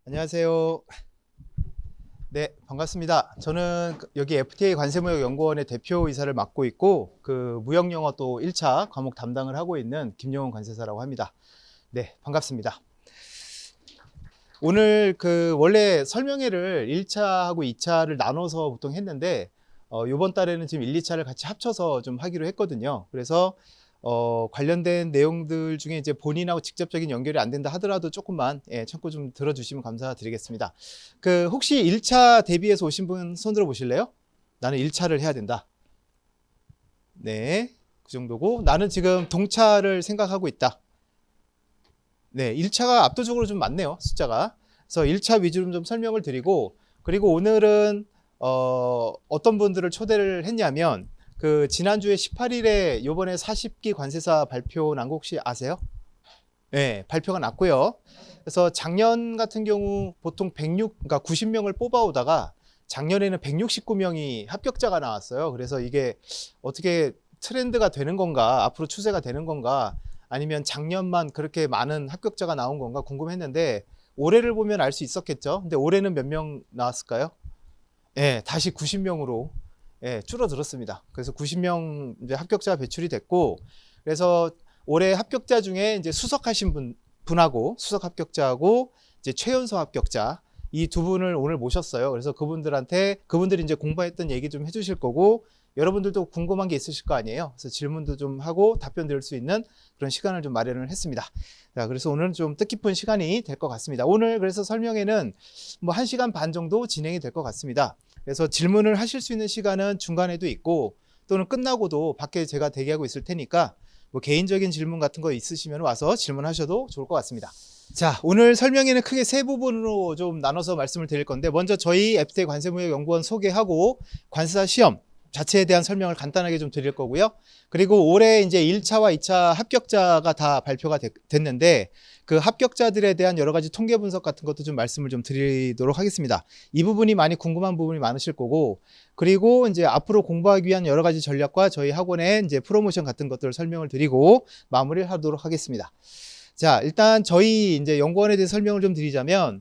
안녕하세요. 네, 반갑습니다. 저는 여기 FTA 관세무역연구원의 대표이사를 맡고 있고, 무역영어 또 1차 과목 담당을 하고 있는 김용훈 관세사라고 합니다. 네, 반갑습니다. 오늘 원래 설명회를 1차하고 2차를 나눠서 보통 했는데, 이번 달에는 지금 1, 2차를 같이 합쳐서 좀 하기로 했거든요. 그래서 관련된 내용들 중에 이제 본인하고 직접적인 연결이 안 된다 하더라도 조금만 참고 좀 들어주시면 감사드리겠습니다. 혹시 1차 대비해서 오신 분 손 들어 보실래요? 나는 1차를 해야 된다. 네, 그 정도고 나는 지금 동차를 생각하고 있다. 네, 1차가 압도적으로 좀 많네요, 숫자가. 그래서 1차 위주로 좀 설명을 드리고, 그리고 오늘은 어떤 분들을 초대를 했냐면 지난주에 18일에 요번에 40기 관세사 발표 난 거 혹시 아세요? 네, 발표가 났고요. 그래서 작년 같은 경우 보통 그러니까 90명을 뽑아오다가 작년에는 169명이 합격자가 나왔어요. 그래서 이게 어떻게 트렌드가 되는 건가, 앞으로 추세가 되는 건가, 아니면 작년만 그렇게 많은 합격자가 나온 건가 궁금했는데 올해를 보면 알 수 있었겠죠. 근데 올해는 몇 명 나왔을까요? 예, 다시 90명으로 줄어들었습니다. 그래서 90명 이제 합격자 배출이 됐고, 그래서 올해 합격자 중에 이제 분하고 수석 합격자하고 이제 최연소 합격자 이 두 분을 오늘 모셨어요. 그래서 그분들이 이제 공부했던 얘기 좀 해주실 거고, 여러분들도 궁금한 게 있으실 거 아니에요. 그래서 질문도 좀 하고 답변 드릴 수 있는 그런 시간을 좀 마련을 했습니다. 자, 그래서 오늘은 좀 뜻깊은 시간이 될 것 같습니다. 오늘 그래서 설명회는 뭐 1시간 반 정도 진행이 될 것 같습니다. 그래서 질문을 하실 수 있는 시간은 중간에도 있고 또는 끝나고도 밖에 제가 대기하고 있을 테니까 뭐 개인적인 질문 같은 거 있으시면 와서 질문하셔도 좋을 것 같습니다. 자, 오늘 설명회는 크게 세 부분으로 좀 나눠서 말씀을 드릴 건데, 먼저 저희 FTA 관세무역연구원 소개하고 관세사 시험 자체에 대한 설명을 간단하게 좀 드릴 거고요. 그리고 올해 이제 1차와 2차 합격자가 다 발표가 됐는데 그 합격자들에 대한 여러 가지 통계 분석 같은 것도 좀 말씀을 좀 드리도록 하겠습니다. 이 부분이 많이 궁금한 부분이 많으실 거고, 그리고 이제 앞으로 공부하기 위한 여러 가지 전략과 저희 학원의 이제 프로모션 같은 것들을 설명을 드리고 마무리를 하도록 하겠습니다. 자, 일단 저희 이제 연구원에 대해 설명을 좀 드리자면,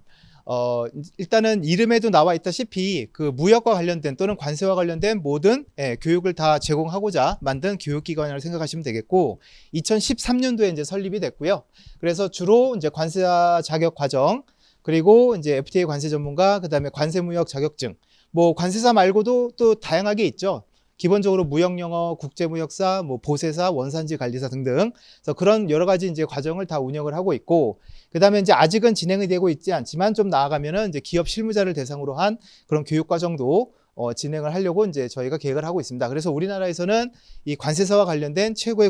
일단은 이름에도 나와 있다시피 무역과 관련된 또는 관세와 관련된 모든 교육을 다 제공하고자 만든 교육기관이라고 생각하시면 되겠고, 2013년도에 이제 설립이 됐고요. 그래서 주로 이제 관세사 자격 과정, 그리고 이제 FTA 관세 전문가, 그 다음에 관세무역 자격증, 뭐 관세사 말고도 또 다양하게 있죠. 기본적으로 무역영어, 국제무역사, 뭐 보세사, 원산지 관리사 등등. 그래서 그런 여러 가지 이제 과정을 다 운영을 하고 있고, 그 다음에 이제 아직은 진행이 되고 있지 않지만 좀 나아가면은 이제 기업 실무자를 대상으로 한 그런 교육 과정도 진행을 하려고 이제 저희가 계획을 하고 있습니다. 그래서 우리나라에서는 이 관세사와 관련된 최고의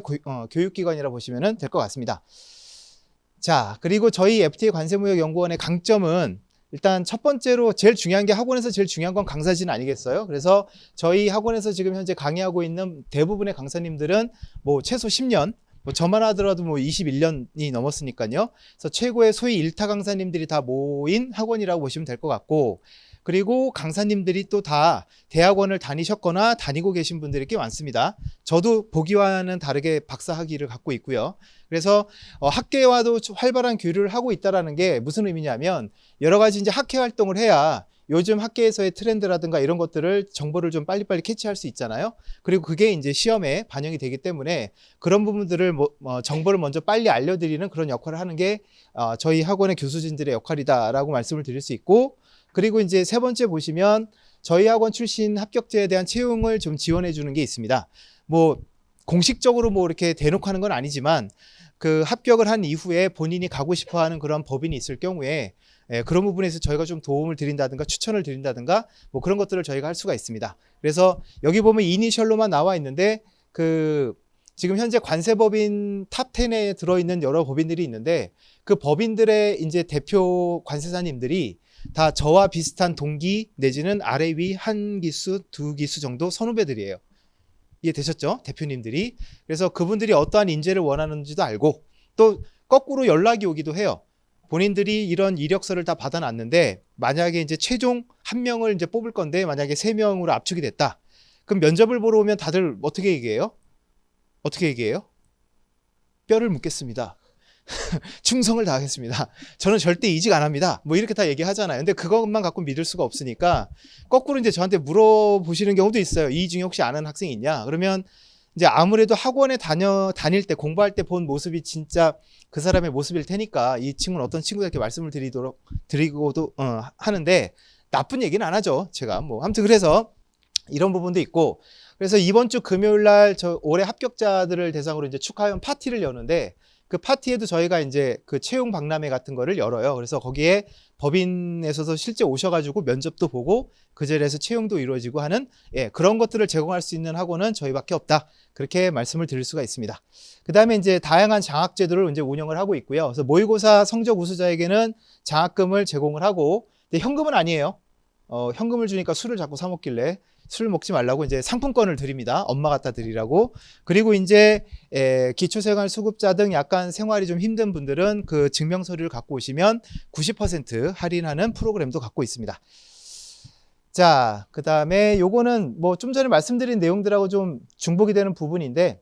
교육기관이라 보시면 될 것 같습니다. 자, 그리고 저희 FTA 관세무역연구원의 강점은 일단 첫 번째로 제일 중요한 게, 학원에서 제일 중요한 건 강사진 아니겠어요? 그래서 저희 학원에서 지금 현재 강의하고 있는 대부분의 강사님들은 뭐 최소 10년, 뭐 저만 하더라도 뭐 21년이 넘었으니까요. 그래서 최고의 소위 일타 강사님들이 다 모인 학원이라고 보시면 될 것 같고, 그리고 강사님들이 또 다 대학원을 다니셨거나 다니고 계신 분들이 꽤 많습니다. 저도 보기와는 다르게 박사 학위를 갖고 있고요. 그래서 학계와도 활발한 교류를 하고 있다는 게 무슨 의미냐면, 여러 가지 이제 학회 활동을 해야 요즘 학계에서의 트렌드라든가 이런 것들을 정보를 좀 빨리빨리 캐치할 수 있잖아요. 그리고 그게 이제 시험에 반영이 되기 때문에 그런 부분들을 정보를 먼저 빨리 알려드리는 그런 역할을 하는 게 저희 학원의 교수진들의 역할이다라고 말씀을 드릴 수 있고, 그리고 이제 세 번째 보시면 저희 학원 출신 합격자에 대한 채용을 좀 지원해 주는 게 있습니다. 뭐 공식적으로 뭐 이렇게 대놓고 하는 건 아니지만 합격을 한 이후에 본인이 가고 싶어 하는 그런 법인이 있을 경우에 그런 부분에서 저희가 좀 도움을 드린다든가 추천을 드린다든가 뭐 그런 것들을 저희가 할 수가 있습니다. 그래서 여기 보면 이니셜로만 나와 있는데 지금 현재 관세법인 탑 10에 들어있는 여러 법인들이 있는데 그 법인들의 이제 대표 관세사님들이 다 저와 비슷한 동기 내지는 아래 위 한 기수, 두 기수 정도 선후배들이에요. 이해되셨죠? 대표님들이. 그래서 그분들이 어떠한 인재를 원하는지도 알고, 또 거꾸로 연락이 오기도 해요. 본인들이 이런 이력서를 다 받아놨는데 만약에 이제 최종 한 명을 이제 뽑을 건데 만약에 3명으로 압축이 됐다. 그럼 면접을 보러 오면 다들 어떻게 얘기해요? 어떻게 얘기해요? 뼈를 묻겠습니다. 충성을 다하겠습니다. 저는 절대 이직 안 합니다. 뭐 이렇게 다 얘기하잖아요. 근데 그것만 갖고 믿을 수가 없으니까 거꾸로 이제 저한테 물어보시는 경우도 있어요. 이 중에 혹시 아는 학생이 있냐? 그러면 이제 아무래도 학원에 다닐 때 공부할 때 본 모습이 진짜 그 사람의 모습일 테니까 이 친구는 어떤 친구들께 말씀을 드리고도 하는데 나쁜 얘기는 안 하죠. 제가 뭐 아무튼 그래서 이런 부분도 있고 그래서 이번 주 금요일 날 저 올해 합격자들을 대상으로 이제 축하연 파티를 여는데 그 파티에도 저희가 이제 그 채용 박람회 같은 거를 열어요. 그래서 거기에 법인에서도 실제 오셔가지고 면접도 보고 그 자리에서 채용도 이루어지고 하는 그런 것들을 제공할 수 있는 학원은 저희밖에 없다. 그렇게 말씀을 드릴 수가 있습니다. 그 다음에 이제 다양한 장학제도를 이제 운영을 하고 있고요. 그래서 모의고사 성적 우수자에게는 장학금을 제공을 하고, 근데 현금은 아니에요. 현금을 주니까 술을 자꾸 사 먹길래 술 먹지 말라고 이제 상품권을 드립니다. 엄마 갖다 드리라고. 그리고 이제 기초생활 수급자 등 약간 생활이 좀 힘든 분들은 그 증명서류를 갖고 오시면 90% 할인하는 프로그램도 갖고 있습니다. 자, 그 다음에 요거는 뭐 좀 전에 말씀드린 내용들하고 좀 중복이 되는 부분인데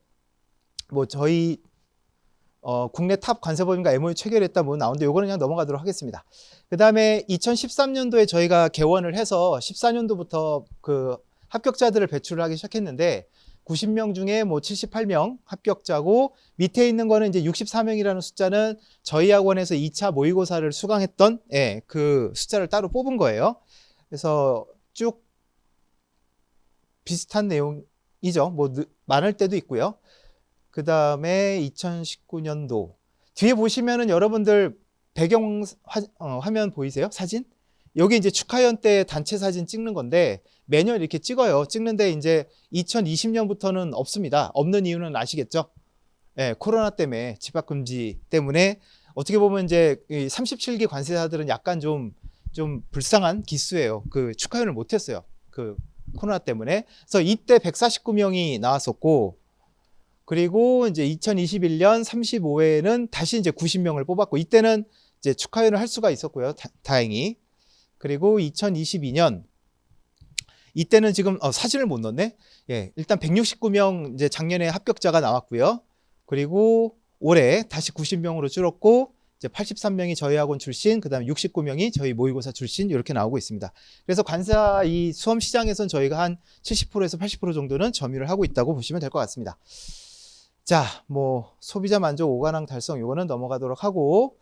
뭐 저희 국내 탑 관세법인과 MOU 체결했다 뭐 나오는데 요거는 그냥 넘어가도록 하겠습니다. 그 다음에 2013년도에 저희가 개원을 해서 14년도부터 그 합격자들을 배출을 하기 시작했는데 90명 중에 뭐 78명 합격자고 밑에 있는 거는 이제 64명이라는 숫자는 저희 학원에서 2차 모의고사를 수강했던 그 숫자를 따로 뽑은 거예요. 그래서 쭉 비슷한 내용이죠. 뭐 많을 때도 있고요. 그 다음에 2019년도 뒤에 보시면은 여러분들 배경 화면 보이세요? 사진? 여기 이제 축하연 때 단체 사진 찍는 건데 매년 이렇게 찍어요. 찍는데 이제 2020년부터는 없습니다. 없는 이유는 아시겠죠? 코로나 때문에 집합 금지 때문에 어떻게 보면 이제 37기 관세사들은 약간 좀 불쌍한 기수예요. 그 축하연을 못했어요. 그 코로나 때문에. 그래서 이때 149명이 나왔었고, 그리고 이제 2021년 35회에는 다시 이제 90명을 뽑았고, 이때는 이제 축하연을 할 수가 있었고요. 다행히. 그리고 2022년 이때는 지금 사진을 못 넣었네. 일단 169명 이제 작년에 합격자가 나왔고요. 그리고 올해 다시 90명으로 줄었고 이제 83명이 저희 학원 출신, 그다음에 69명이 저희 모의고사 출신 이렇게 나오고 있습니다. 그래서 관사 이 수험 시장에선 저희가 한 70%에서 80% 정도는 점유를 하고 있다고 보시면 될 것 같습니다. 자, 뭐 소비자 만족 5관왕 달성 요거는 넘어가도록 하고,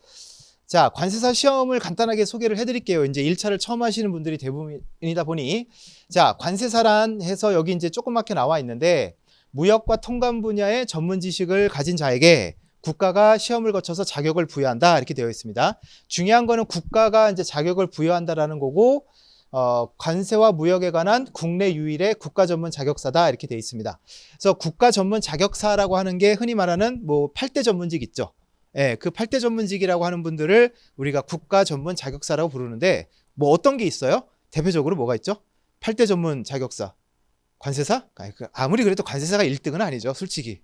자, 관세사 시험을 간단하게 소개를 해드릴게요. 이제 1차를 처음 하시는 분들이 대부분이다 보니, 자, 관세사란 해서 여기 이제 조그맣게 나와 있는데, 무역과 통관 분야의 전문 지식을 가진 자에게 국가가 시험을 거쳐서 자격을 부여한다 이렇게 되어 있습니다. 중요한 거는 국가가 이제 자격을 부여한다라는 거고, 관세와 무역에 관한 국내 유일의 국가 전문 자격사다 이렇게 되어 있습니다. 그래서 국가 전문 자격사라고 하는 게 흔히 말하는 뭐 8대 전문직 있죠. 그 8대 전문직이라고 하는 분들을 우리가 국가 전문 자격사라고 부르는데 뭐 어떤 게 있어요? 대표적으로 뭐가 있죠? 8대 전문 자격사. 관세사? 아무리 그래도 관세사가 1등은 아니죠, 솔직히.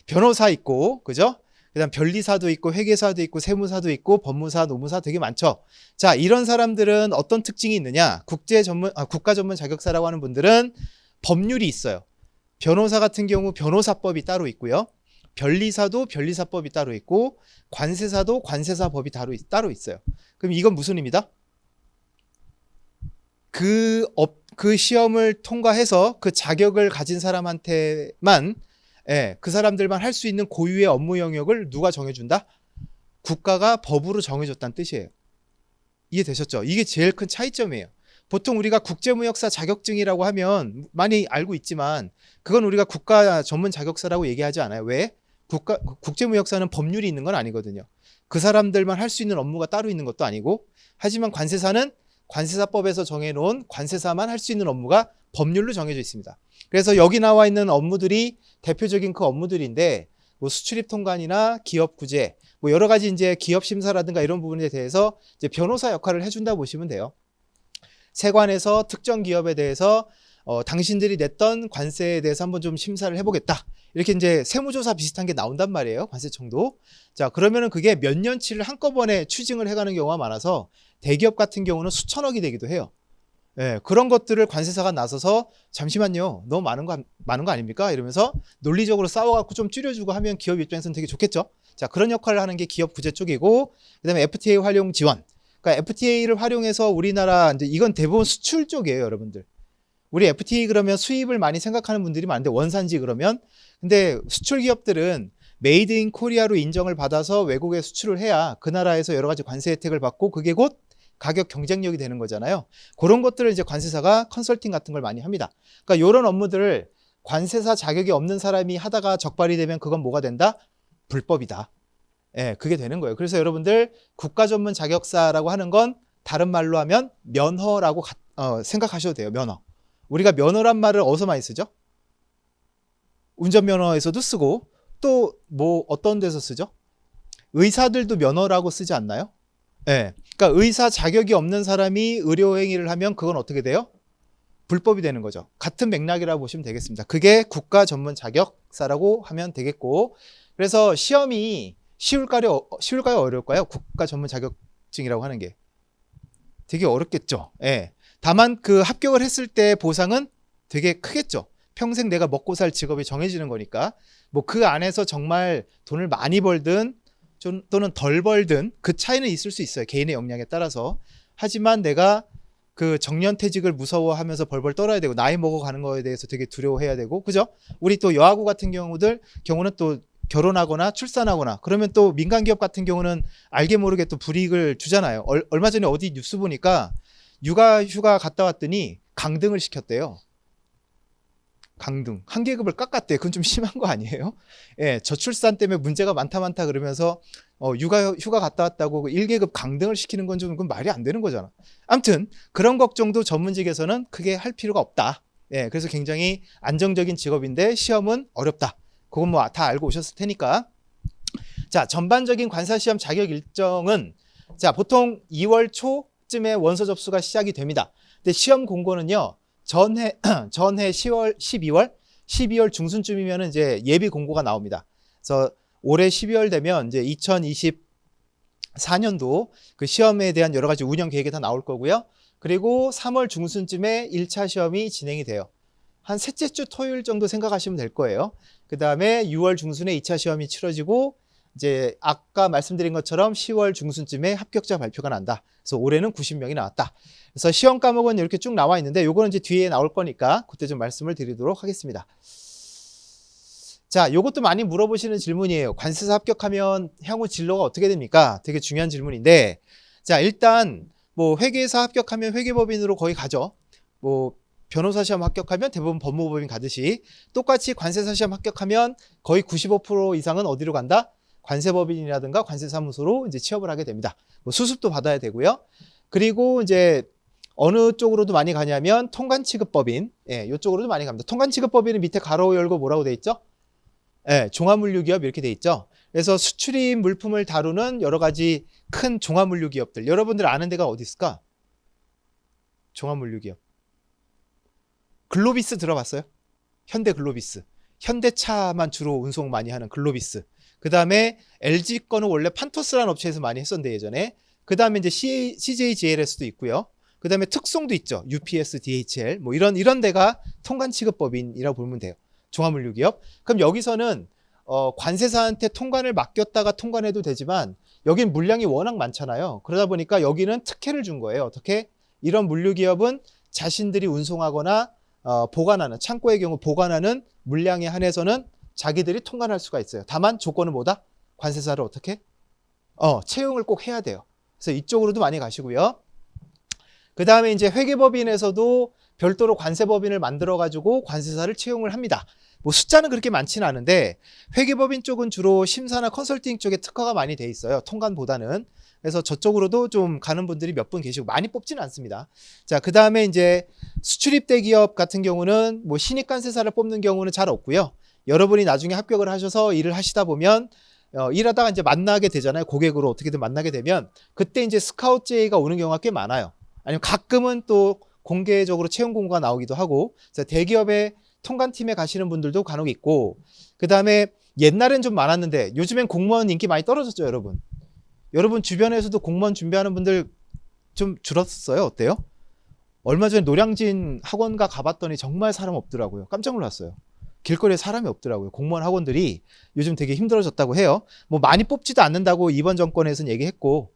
변호사 있고, 그죠? 그다음 변리사도 있고, 회계사도 있고, 세무사도 있고, 법무사, 노무사 되게 많죠. 자, 이런 사람들은 어떤 특징이 있느냐? 국가 전문 자격사라고 하는 분들은 법률이 있어요. 변호사 같은 경우 변호사법이 따로 있고요. 변리사도 변리사법이 따로 있고, 관세사도 관세사법이 따로 있어요. 그럼 이건 무슨 의미다? 그 시험을 통과해서 그 자격을 가진 사람한테만, 그 사람들만 할 수 있는 고유의 업무 영역을 누가 정해준다? 국가가 법으로 정해줬다는 뜻이에요. 이해되셨죠? 이게 제일 큰 차이점이에요. 보통 우리가 국제무역사 자격증이라고 하면 많이 알고 있지만 그건 우리가 국가 전문 자격사라고 얘기하지 않아요. 왜? 국제무역사는 법률이 있는 건 아니거든요. 그 사람들만 할 수 있는 업무가 따로 있는 것도 아니고, 하지만 관세사는 관세사법에서 정해놓은 관세사만 할 수 있는 업무가 법률로 정해져 있습니다. 그래서 여기 나와 있는 업무들이 대표적인 그 업무들인데, 뭐 수출입 통관이나 기업 구제, 뭐 여러 가지 이제 기업 심사라든가 이런 부분에 대해서 이제 변호사 역할을 해준다 보시면 돼요. 세관에서 특정 기업에 대해서 당신들이 냈던 관세에 대해서 한번 좀 심사를 해보겠다. 이렇게 이제 세무조사 비슷한 게 나온단 말이에요. 관세청도. 자, 그러면은 그게 몇 년치를 한꺼번에 추징을 해가는 경우가 많아서 대기업 같은 경우는 수천억이 되기도 해요. 예, 그런 것들을 관세사가 나서서 잠시만요. 너무 많은 거 아닙니까? 이러면서 논리적으로 싸워갖고 좀 줄여주고 하면 기업 입장에서는 되게 좋겠죠. 자, 그런 역할을 하는 게 기업 구제 쪽이고, 그다음에 FTA 활용 지원. 그러니까 FTA를 활용해서 우리나라 이제 이건 대부분 수출 쪽이에요, 여러분들. 우리 FTA 그러면 수입을 많이 생각하는 분들이 많은데 원산지 그러면 근데 수출 기업들은 메이드 인 코리아로 인정을 받아서 외국에 수출을 해야 그 나라에서 여러 가지 관세 혜택을 받고 그게 곧 가격 경쟁력이 되는 거잖아요. 그런 것들을 이제 관세사가 컨설팅 같은 걸 많이 합니다. 그러니까 이런 업무들을 관세사 자격이 없는 사람이 하다가 적발이 되면 그건 뭐가 된다? 불법이다. 예, 그게 되는 거예요. 그래서 여러분들 국가 전문 자격사라고 하는 건 다른 말로 하면 면허라고 생각하셔도 돼요. 면허. 우리가 면허란 말을 어디서 많이 쓰죠? 운전면허에서도 쓰고 또 뭐 어떤 데서 쓰죠? 의사들도 면허라고 쓰지 않나요? 예. 그러니까 의사 자격이 없는 사람이 의료 행위를 하면 그건 어떻게 돼요? 불법이 되는 거죠. 같은 맥락이라고 보시면 되겠습니다. 그게 국가 전문 자격사라고 하면 되겠고, 그래서 시험이 쉬울까요, 어려울까요? 국가 전문 자격증이라고 하는 게 되게 어렵겠죠. 예. 다만 그 합격을 했을 때 보상은 되게 크겠죠. 평생 내가 먹고 살 직업이 정해지는 거니까 뭐 그 안에서 정말 돈을 많이 벌든 또는 덜 벌든 그 차이는 있을 수 있어요. 개인의 역량에 따라서. 하지만 내가 그 정년퇴직을 무서워하면서 벌벌 떨어야 되고 나이 먹어가는 거에 대해서 되게 두려워해야 되고, 그죠? 우리 또 여아구 같은 경우는 또 결혼하거나 출산하거나 그러면 또 민간기업 같은 경우는 알게 모르게 또 불이익을 주잖아요. 얼마 전에 어디 뉴스 보니까 육아휴가 갔다 왔더니 강등을 시켰대요. 강등. 한 계급을 깎았대. 그건 좀 심한 거 아니에요? 예, 저출산 때문에 문제가 많다 그러면서 휴가 갔다 왔다고 1계급 강등을 시키는 건 좀 그건 말이 안 되는 거잖아. 아무튼 그런 걱정도 전문직에서는 크게 할 필요가 없다. 예, 그래서 굉장히 안정적인 직업인데 시험은 어렵다. 그건 뭐 다 알고 오셨을 테니까. 자, 전반적인 관사시험 자격 일정은 자, 보통 2월 초쯤에 원서 접수가 시작이 됩니다. 근데 시험 공고는요. 전해 12월 중순쯤이면 이제 예비 공고가 나옵니다. 그래서 올해 12월 되면 이제 2024년도 그 시험에 대한 여러 가지 운영 계획이 다 나올 거고요. 그리고 3월 중순쯤에 1차 시험이 진행이 돼요. 한 셋째 주 토요일 정도 생각하시면 될 거예요. 그 다음에 6월 중순에 2차 시험이 치러지고 이제 아까 말씀드린 것처럼 10월 중순쯤에 합격자 발표가 난다. 그래서 올해는 90명이 나왔다. 그래서 시험 과목은 이렇게 쭉 나와 있는데 요거는 이제 뒤에 나올 거니까 그때 좀 말씀을 드리도록 하겠습니다. 자, 요것도 많이 물어보시는 질문이에요. 관세사 합격하면 향후 진로가 어떻게 됩니까? 되게 중요한 질문인데, 자, 일단 뭐 회계사 합격하면 회계법인으로 거의 가죠. 뭐 변호사 시험 합격하면 대부분 법무법인 가듯이 똑같이 관세사 시험 합격하면 거의 95% 이상은 어디로 간다? 관세법인이라든가 관세사무소로 이제 취업을 하게 됩니다. 뭐 수습도 받아야 되고요. 그리고 이제 어느 쪽으로도 많이 가냐면 통관취급법인, 예, 이쪽으로도 많이 갑니다. 통관취급법인은 밑에 가로 열고 뭐라고 돼 있죠? 예, 종합물류기업 이렇게 돼 있죠. 그래서 수출입 물품을 다루는 여러 가지 큰 종합물류기업들. 여러분들 아는 데가 어디 있을까? 종합물류기업. 글로비스 들어봤어요? 현대글로비스. 현대차만 주로 운송 많이 하는 글로비스. 그 다음에 LG 거는 원래 판토스라는 업체에서 많이 했었는데 예전에. 그 다음에 이제 CJGLS도 있고요. 그 다음에 특송도 있죠. UPS, DHL 뭐 이런 데가 통관취급법인이라고 보면 돼요. 종합물류기업. 그럼 여기서는 관세사한테 통관을 맡겼다가 통관해도 되지만 여긴 물량이 워낙 많잖아요. 그러다 보니까 여기는 특혜를 준 거예요. 어떻게? 이런 물류기업은 자신들이 운송하거나 보관하는 창고의 경우 보관하는 물량에 한해서는 자기들이 통관할 수가 있어요. 다만 조건은 뭐다? 관세사를 어떻게? 채용을 꼭 해야 돼요. 그래서 이쪽으로도 많이 가시고요. 그 다음에 이제 회계법인에서도 별도로 관세법인을 만들어가지고 관세사를 채용을 합니다. 뭐 숫자는 그렇게 많지는 않은데 회계법인 쪽은 주로 심사나 컨설팅 쪽에 특화가 많이 돼 있어요. 통관보다는. 그래서 저쪽으로도 좀 가는 분들이 몇 분 계시고 많이 뽑지는 않습니다. 자, 그 다음에 이제 수출입 대기업 같은 경우는 뭐 신입 관세사를 뽑는 경우는 잘 없고요. 여러분이 나중에 합격을 하셔서 일을 하시다 보면 일하다가 이제 만나게 되잖아요. 고객으로 어떻게든 만나게 되면 그때 이제 스카우트 제의가 오는 경우가 꽤 많아요. 아니면 가끔은 또 공개적으로 채용 공고가 나오기도 하고, 대기업의 통관팀에 가시는 분들도 간혹 있고, 그 다음에 옛날엔 좀 많았는데 요즘엔 공무원 인기 많이 떨어졌죠, 여러분. 여러분 주변에서도 공무원 준비하는 분들 좀 줄었어요? 어때요? 얼마 전에 노량진 학원가 가봤더니 정말 사람 없더라고요. 깜짝 놀랐어요. 길거리에 사람이 없더라고요. 공무원 학원들이 요즘 되게 힘들어졌다고 해요. 뭐 많이 뽑지도 않는다고 이번 정권에서는 얘기했고,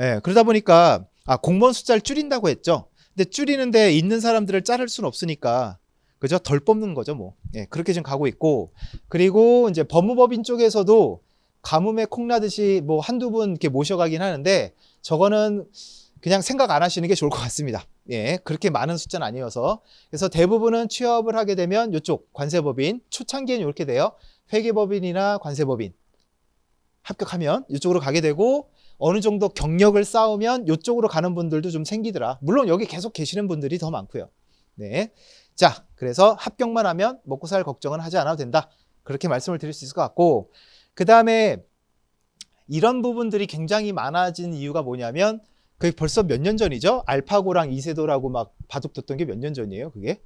예, 그러다 보니까 공무원 숫자를 줄인다고 했죠. 근데 줄이는데 있는 사람들을 자를 수는 없으니까 그죠? 덜 뽑는 거죠, 뭐. 예, 그렇게 지금 가고 있고, 그리고 이제 법무법인 쪽에서도 가뭄에 콩나듯이 뭐 한두 분 이렇게 모셔가긴 하는데 저거는 그냥 생각 안 하시는 게 좋을 것 같습니다. 예, 그렇게 많은 숫자는 아니어서. 그래서 대부분은 취업을 하게 되면 이쪽 관세법인, 초창기에는 이렇게 돼요. 회계법인이나 관세법인 합격하면 이쪽으로 가게 되고, 어느 정도 경력을 쌓으면 이쪽으로 가는 분들도 좀 생기더라. 물론 여기 계속 계시는 분들이 더 많고요. 네. 자, 그래서 합격만 하면 먹고 살 걱정은 하지 않아도 된다. 그렇게 말씀을 드릴 수 있을 것 같고, 그 다음에 이런 부분들이 굉장히 많아진 이유가 뭐냐면, 그게 벌써 몇 년 전이죠? 알파고랑 이세돌하고 막 바둑 뒀던 게 몇 년 전이에요, 그게?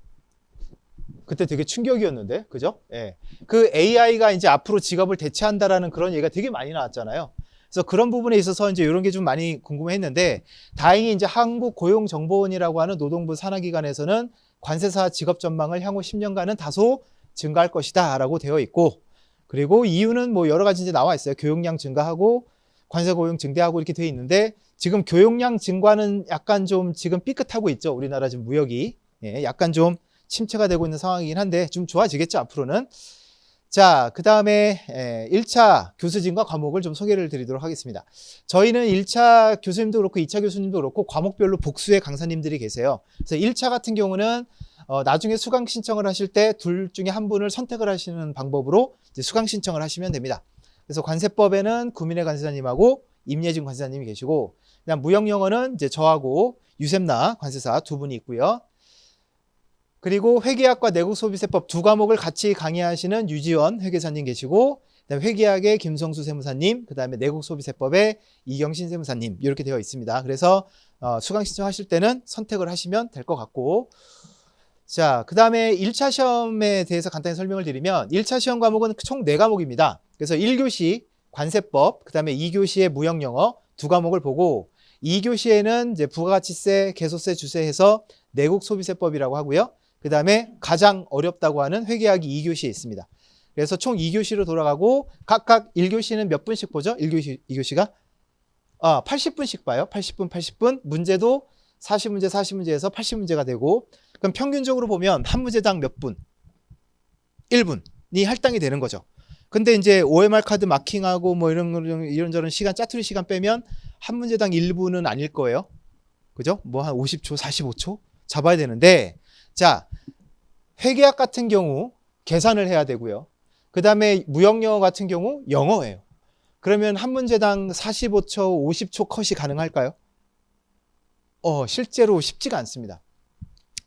그때 되게 충격이었는데, 그죠? 예. 그 AI가 이제 앞으로 직업을 대체한다라는 그런 얘기가 되게 많이 나왔잖아요. 그래서 그런 부분에 있어서 이제 이런 게 좀 많이 궁금했는데, 다행히 이제 한국고용정보원이라고 하는 노동부 산하기관에서는 관세사 직업 전망을 향후 10년간은 다소 증가할 것이다 라고 되어 있고, 그리고 이유는 뭐 여러 가지 이제 나와 있어요. 교육량 증가하고 관세 고용 증대하고 이렇게 되어 있는데, 지금 교육량 증가는 약간 좀 지금 삐끗하고 있죠. 우리나라 지금 무역이. 예, 약간 좀 침체가 되고 있는 상황이긴 한데 좀 좋아지겠죠, 앞으로는. 자, 그 다음에 1차 교수진과 과목을 좀 소개를 드리도록 하겠습니다. 저희는 1차 교수님도 그렇고 2차 교수님도 그렇고 과목별로 복수의 강사님들이 계세요. 그래서 1차 같은 경우는 나중에 수강 신청을 하실 때 둘 중에 한 분을 선택을 하시는 방법으로 이제 수강 신청을 하시면 됩니다. 그래서 관세법에는 구민의 관세사님하고 임예진 관세사님이 계시고, 그다음 무역영어는 이제 저하고 유샘나 관세사 두 분이 있고요. 그리고 회계학과 내국소비세법 두 과목을 같이 강의하시는 유지원 회계사님 계시고, 그다음에 회계학의 김성수 세무사님, 그다음에 내국소비세법의 이경신 세무사님 이렇게 되어 있습니다. 그래서 수강 신청하실 때는 선택을 하시면 될 것 같고, 자, 그다음에 1차 시험에 대해서 간단히 설명을 드리면 1차 시험 과목은 총 4과목입니다. 그래서 1교시 관세법, 그다음에 2교시의 무역영어 두 과목을 보고, 2교시에는 이제 부가가치세, 개소세, 주세해서 내국소비세법이라고 하고요. 그 다음에 가장 어렵다고 하는 회계학이 2교시에 있습니다. 그래서 총 2교시로 돌아가고, 각각 1교시는 몇 분씩 보죠? 1교시, 2교시가? 80분씩 봐요. 80분, 80분. 문제도 40문제, 40문제에서 80문제가 되고, 그럼 평균적으로 보면 한 문제당 몇 분? 1분이 할당이 되는 거죠. 근데 이제 OMR 카드 마킹하고 뭐 이런저런 시간, 짜투리 시간 빼면 한 문제당 1분은 아닐 거예요. 그죠? 뭐 한 50초, 45초 잡아야 되는데, 자, 회계학 같은 경우 계산을 해야 되고요. 그 다음에 무역영어 같은 경우 영어예요. 그러면 한 문제당 45초, 50초 컷이 가능할까요? 실제로 쉽지가 않습니다.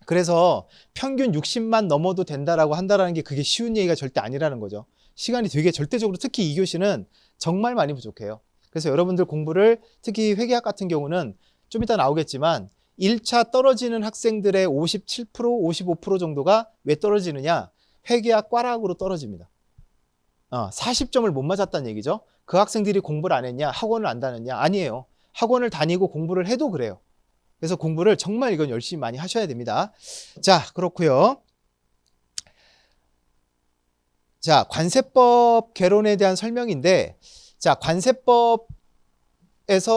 그래서 평균 60만 넘어도 된다라고 한다라는 게 그게 쉬운 얘기가 절대 아니라는 거죠. 시간이 되게 절대적으로, 특히 2교시는 정말 많이 부족해요. 그래서 여러분들 공부를, 특히 회계학 같은 경우는 좀 이따 나오겠지만 1차 떨어지는 학생들의 57%, 55% 정도가 왜 떨어지느냐? 회계학 꽈락으로 떨어집니다. 40점을 못 맞았다는 얘기죠. 그 학생들이 공부를 안 했냐? 학원을 안 다녔냐? 아니에요. 학원을 다니고 공부를 해도 그래요. 그래서 공부를 정말 이건 열심히 많이 하셔야 됩니다. 자, 그렇고요. 자, 관세법 개론에 대한 설명인데, 자, 관세법에서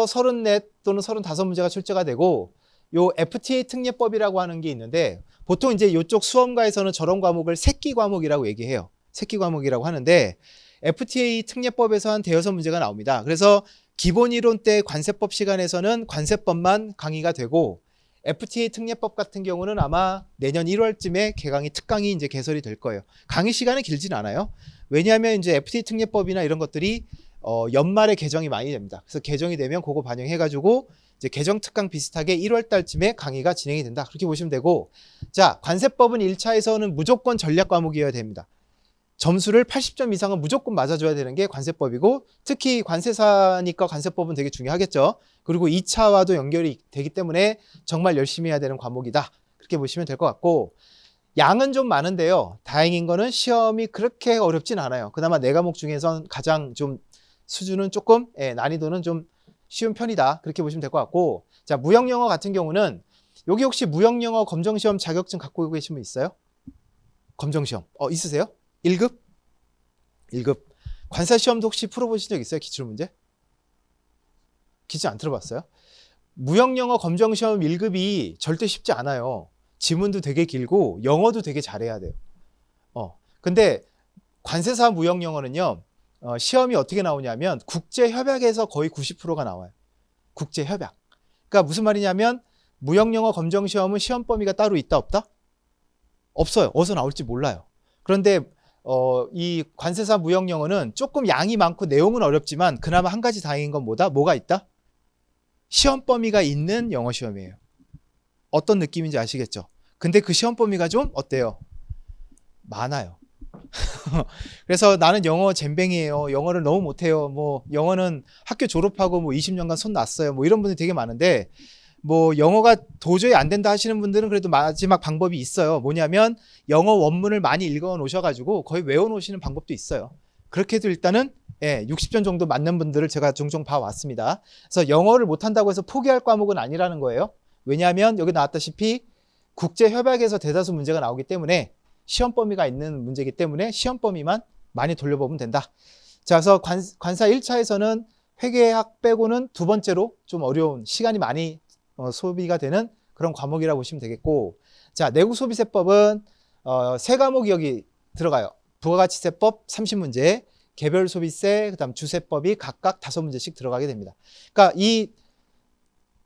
34 또는 35문제가 출제가 되고, 요 FTA 특례법이라고 하는 게 있는데, 보통 이제 이쪽 수험가에서는 저런 과목을 새끼 과목이라고 얘기해요. 새끼 과목이라고 하는데, FTA 특례법에서 한 대여섯 문제가 나옵니다. 그래서 기본 이론 때 관세법 시간에서는 관세법만 강의가 되고, FTA 특례법 같은 경우는 아마 내년 1월쯤에 개강이, 특강이 이제 개설이 될 거예요. 강의 시간은 길진 않아요. 왜냐하면 이제 FTA 특례법이나 이런 것들이 연말에 개정이 많이 됩니다. 그래서 개정이 되면 그거 반영해가지고 이제 개정 특강 비슷하게 1월 달쯤에 강의가 진행이 된다. 그렇게 보시면 되고, 자, 관세법은 1차에서는 무조건 전략 과목이어야 됩니다. 점수를 80점 이상은 무조건 맞아줘야 되는 게 관세법이고, 특히 관세사니까 관세법은 되게 중요하겠죠. 그리고 2차와도 연결이 되기 때문에 정말 열심히 해야 되는 과목이다. 그렇게 보시면 될 것 같고, 양은 좀 많은데요. 다행인 거는 시험이 그렇게 어렵진 않아요. 그나마 4과목 중에선 가장 좀 수준은 조금, 난이도는 좀 쉬운 편이다. 그렇게 보시면 될 것 같고, 자, 무역영어 같은 경우는 여기 혹시 무형영어 검정시험 자격증 갖고 계신 분 있어요? 검정시험. 있으세요? 1급? 1급. 관사시험도 혹시 풀어보신 적 있어요? 기출문제? 기출 안 들어봤어요? 무형영어 검정시험 1급이 절대 쉽지 않아요. 지문도 되게 길고 영어도 되게 잘해야 돼요. 근데 관세사 무형영어는요. 시험이 어떻게 나오냐면 국제협약에서 거의 90%가 나와요. 국제협약. 그러니까 무슨 말이냐면 무형영어 검정시험은 시험 범위가 따로 있다 없다? 없어요. 어디서 나올지 몰라요. 그런데 이 관세사 무형영어는 조금 양이 많고 내용은 어렵지만 그나마 한 가지 다행인 건 뭐가 있다? 시험 범위가 있는 영어 시험이에요. 어떤 느낌인지 아시겠죠? 근데 그 시험 범위가 좀 어때요? 많아요. 그래서 나는 영어 젬뱅이에요. 영어를 너무 못해요. 뭐 영어는 학교 졸업하고 뭐 20년간 손 놨어요. 뭐 이런 분들이 되게 많은데 뭐 영어가 도저히 안 된다 하시는 분들은 그래도 마지막 방법이 있어요. 뭐냐면 영어 원문을 많이 읽어 놓으셔가지고 거의 외워 놓으시는 방법도 있어요. 그렇게 해도 일단은 60점 정도 맞는 분들을 제가 종종 봐왔습니다. 그래서 영어를 못한다고 해서 포기할 과목은 아니라는 거예요. 왜냐하면 여기 나왔다시피 국제협약에서 대다수 문제가 나오기 때문에 시험 범위가 있는 문제이기 때문에 시험 범위만 많이 돌려보면 된다. 자, 그래서 관사 1차에서는 회계학 빼고는 두 번째로 좀 어려운 시간이 많이 소비가 되는 그런 과목이라고 보시면 되겠고, 자, 내국소비세법은 세 과목이 여기 들어가요. 부가가치세법 30문제, 개별소비세, 그다음 주세법이 각각 5문제씩 들어가게 됩니다. 그러니까 이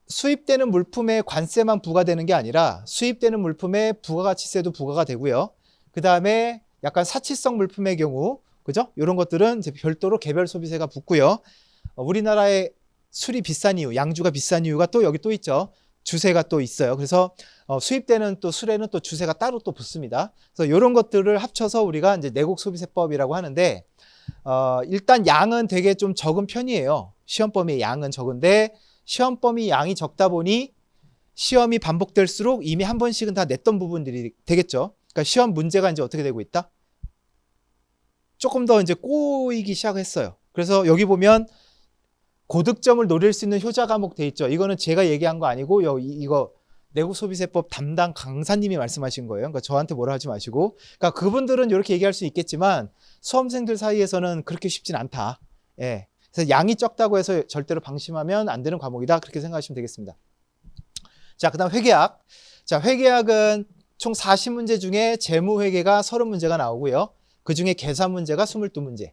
수입되는 물품에 관세만 부과되는 게 아니라 수입되는 물품에 부가가치세도 부과가 되고요. 그 다음에 약간 사치성 물품의 경우, 그죠? 이런 것들은 이제 별도로 개별 소비세가 붙고요. 우리나라의 술이 비싼 이유, 양주가 비싼 이유가 또 여기 또 있죠. 주세가 또 있어요. 그래서 수입되는 또 술에는 또 주세가 따로 또 붙습니다. 그래서 이런 것들을 합쳐서 우리가 이제 내국소비세법이라고 하는데, 일단 양은 되게 좀 적은 편이에요. 시험 범위의 양은 적은데 시험 범위 양이 적다 보니 시험이 반복될수록 이미 한 번씩은 다 냈던 부분들이 되겠죠. 그러니까 시험 문제가 이제 어떻게 되고 있다? 조금 더 이제 꼬이기 시작했어요. 그래서 여기 보면 고득점을 노릴 수 있는 효자 과목 돼 있죠. 이거는 제가 얘기한 거 아니고 이거 내국소비세법 담당 강사님이 말씀하신 거예요. 그러니까 저한테 뭐라 하지 마시고. 그러니까 그분들은 이렇게 얘기할 수 있겠지만 수험생들 사이에서는 그렇게 쉽진 않다. 예. 그래서 양이 적다고 해서 절대로 방심하면 안 되는 과목이다. 그렇게 생각하시면 되겠습니다. 자, 그다음 회계학. 자, 회계학은 총 40문제 중에 재무회계가 30문제가 나오고요. 그중에 계산 문제가 22문제.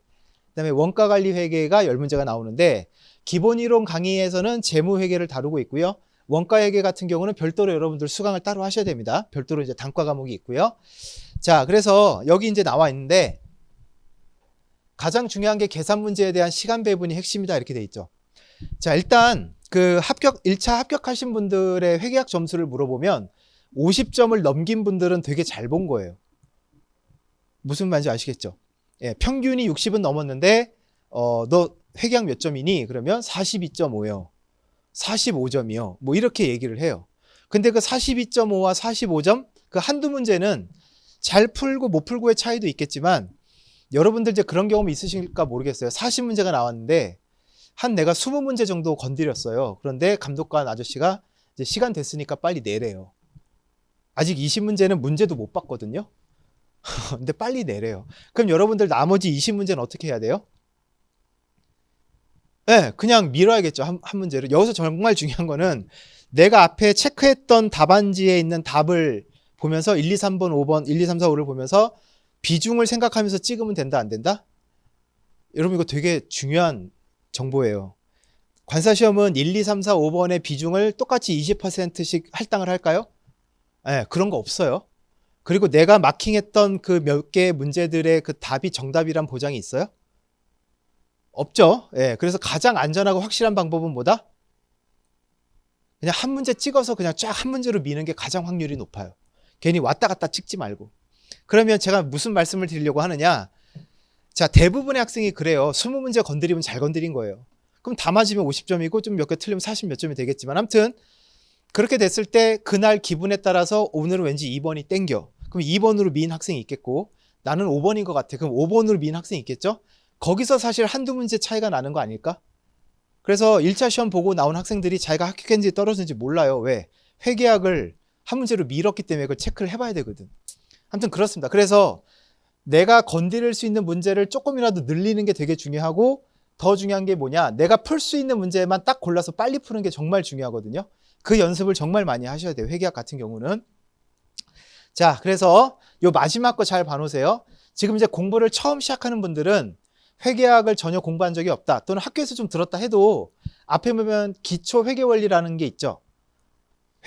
그다음에 원가관리 회계가 10문제가 나오는데 기본이론 강의에서는 재무회계를 다루고 있고요. 원가회계 같은 경우는 별도로 여러분들 수강을 따로 하셔야 됩니다. 별도로 이제 단과 과목이 있고요. 자, 그래서 여기 이제 나와 있는데 가장 중요한 게 계산 문제에 대한 시간 배분이 핵심이다 이렇게 돼 있죠. 자, 일단 그 1차 합격하신 분들의 회계학 점수를 물어보면 50점을 넘긴 분들은 되게 잘 본 거예요. 무슨 말인지 아시겠죠? 예, 평균이 60은 넘었는데 너 회계학 몇 점이니? 그러면 42.5요. 45점이요. 뭐 이렇게 얘기를 해요. 근데 그 42.5와 45점 그 한두 문제는 잘 풀고 못 풀고의 차이도 있겠지만 여러분들 이제 그런 경험이 있으실까 모르겠어요. 40문제가 나왔는데 한 내가 20문제 정도 건드렸어요. 그런데 감독관 아저씨가 이제 시간 됐으니까 빨리 내래요. 아직 20문제는 문제도 못 봤거든요. 근데 빨리 내래요. 그럼 여러분들 나머지 20문제는 어떻게 해야 돼요? 네, 그냥 밀어야겠죠. 한 문제를. 여기서 정말 중요한 거는 내가 앞에 체크했던 답안지에 있는 답을 보면서 1, 2, 3번, 5번, 1, 2, 3, 4, 5를 보면서 비중을 생각하면서 찍으면 된다, 안 된다? 여러분 이거 되게 중요한 정보예요. 관사시험은 1, 2, 3, 4, 5번의 비중을 똑같이 20%씩 할당을 할까요? 네, 그런 거 없어요. 그리고 내가 마킹했던 그 몇 개의 문제들의 그 답이 정답이란 보장이 있어요? 없죠. 예, 그래서 가장 안전하고 확실한 방법은 뭐다? 그냥 한 문제 찍어서 그냥 쫙 한 문제로 미는 게 가장 확률이 높아요. 괜히 왔다 갔다 찍지 말고. 그러면 제가 무슨 말씀을 드리려고 하느냐? 자, 대부분의 학생이 그래요. 20문제 건드리면 잘 건드린 거예요. 그럼 다 맞으면 50점이고 좀 몇 개 틀리면 40 몇 점이 되겠지만 아무튼 그렇게 됐을 때 그날 기분에 따라서 오늘은 왠지 2번이 땡겨. 그럼 2번으로 미인 학생이 있겠고 나는 5번인 것 같아. 그럼 5번으로 미인 학생이 있겠죠? 거기서 사실 한두 문제 차이가 나는 거 아닐까? 그래서 1차 시험 보고 나온 학생들이 자기가 합격했는지 떨어졌는지 몰라요. 왜? 회계학을 한 문제로 미뤘기 때문에 그걸 체크를 해봐야 되거든. 아무튼 그렇습니다. 그래서 내가 건드릴 수 있는 문제를 조금이라도 늘리는 게 되게 중요하고, 더 중요한 게 뭐냐, 내가 풀 수 있는 문제만 딱 골라서 빨리 푸는 게 정말 중요하거든요. 그 연습을 정말 많이 하셔야 돼요. 회계학 같은 경우는. 자, 그래서 요 마지막 거 잘 봐놓으세요. 지금 이제 공부를 처음 시작하는 분들은 회계학을 전혀 공부한 적이 없다, 또는 학교에서 좀 들었다 해도 앞에 보면 기초 회계원리라는 게 있죠.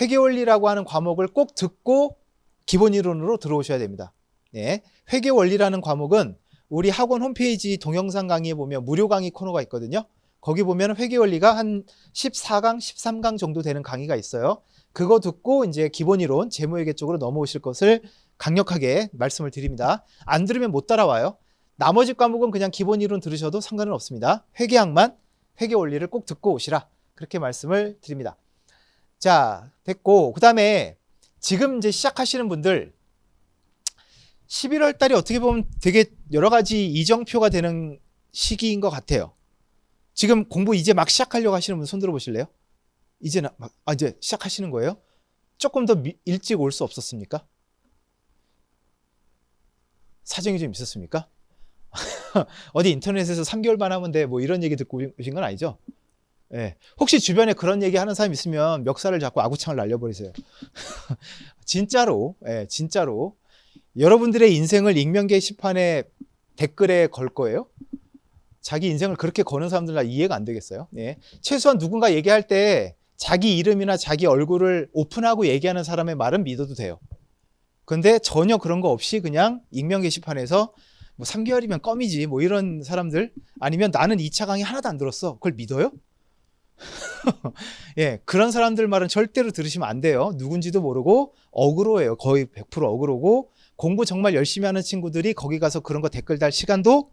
회계원리라고 하는 과목을 꼭 듣고 기본 이론으로 들어오셔야 됩니다. 네, 회계원리라는 과목은 우리 학원 홈페이지 동영상 강의에 보면 무료 강의 코너가 있거든요. 거기 보면 회계원리가 한 14강, 13강 정도 되는 강의가 있어요. 그거 듣고 이제 기본 이론, 재무회계 쪽으로 넘어오실 것을 강력하게 말씀을 드립니다. 안 들으면 못 따라와요. 나머지 과목은 그냥 기본 이론 들으셔도 상관은 없습니다. 회계학만, 회계원리를 꼭 듣고 오시라, 그렇게 말씀을 드립니다. 자, 됐고, 그 다음에 지금 이제 시작하시는 분들, 11월 달이 어떻게 보면 되게 여러 가지 이정표가 되는 시기인 것 같아요. 지금 공부 이제 막 시작하려고 하시는 분 손 들어 보실래요? 이제 이제 시작하시는 거예요? 조금 더 일찍 올 수 없었습니까? 사정이 좀 있었습니까? 어디 인터넷에서 3개월만 하면 돼, 뭐 이런 얘기 듣고 오신 건 아니죠? 예. 혹시 주변에 그런 얘기 하는 사람 있으면 멱살을 잡고 아구창을 날려버리세요. 진짜로, 예, 진짜로. 여러분들의 인생을 익명 게시판에 댓글에 걸 거예요? 자기 인생을 그렇게 거는 사람들 나 이해가 안 되겠어요? 예. 최소한 누군가 얘기할 때 자기 이름이나 자기 얼굴을 오픈하고 얘기하는 사람의 말은 믿어도 돼요. 근데 전혀 그런 거 없이 그냥 익명 게시판에서 뭐 3개월이면 껌이지, 뭐 이런 사람들, 아니면 나는 2차 강의 하나도 안 들었어, 그걸 믿어요? 예, 그런 사람들 말은 절대로 들으시면 안 돼요. 누군지도 모르고 어그로예요. 거의 100% 어그로고, 공부 정말 열심히 하는 친구들이 거기 가서 그런 거 댓글 달 시간도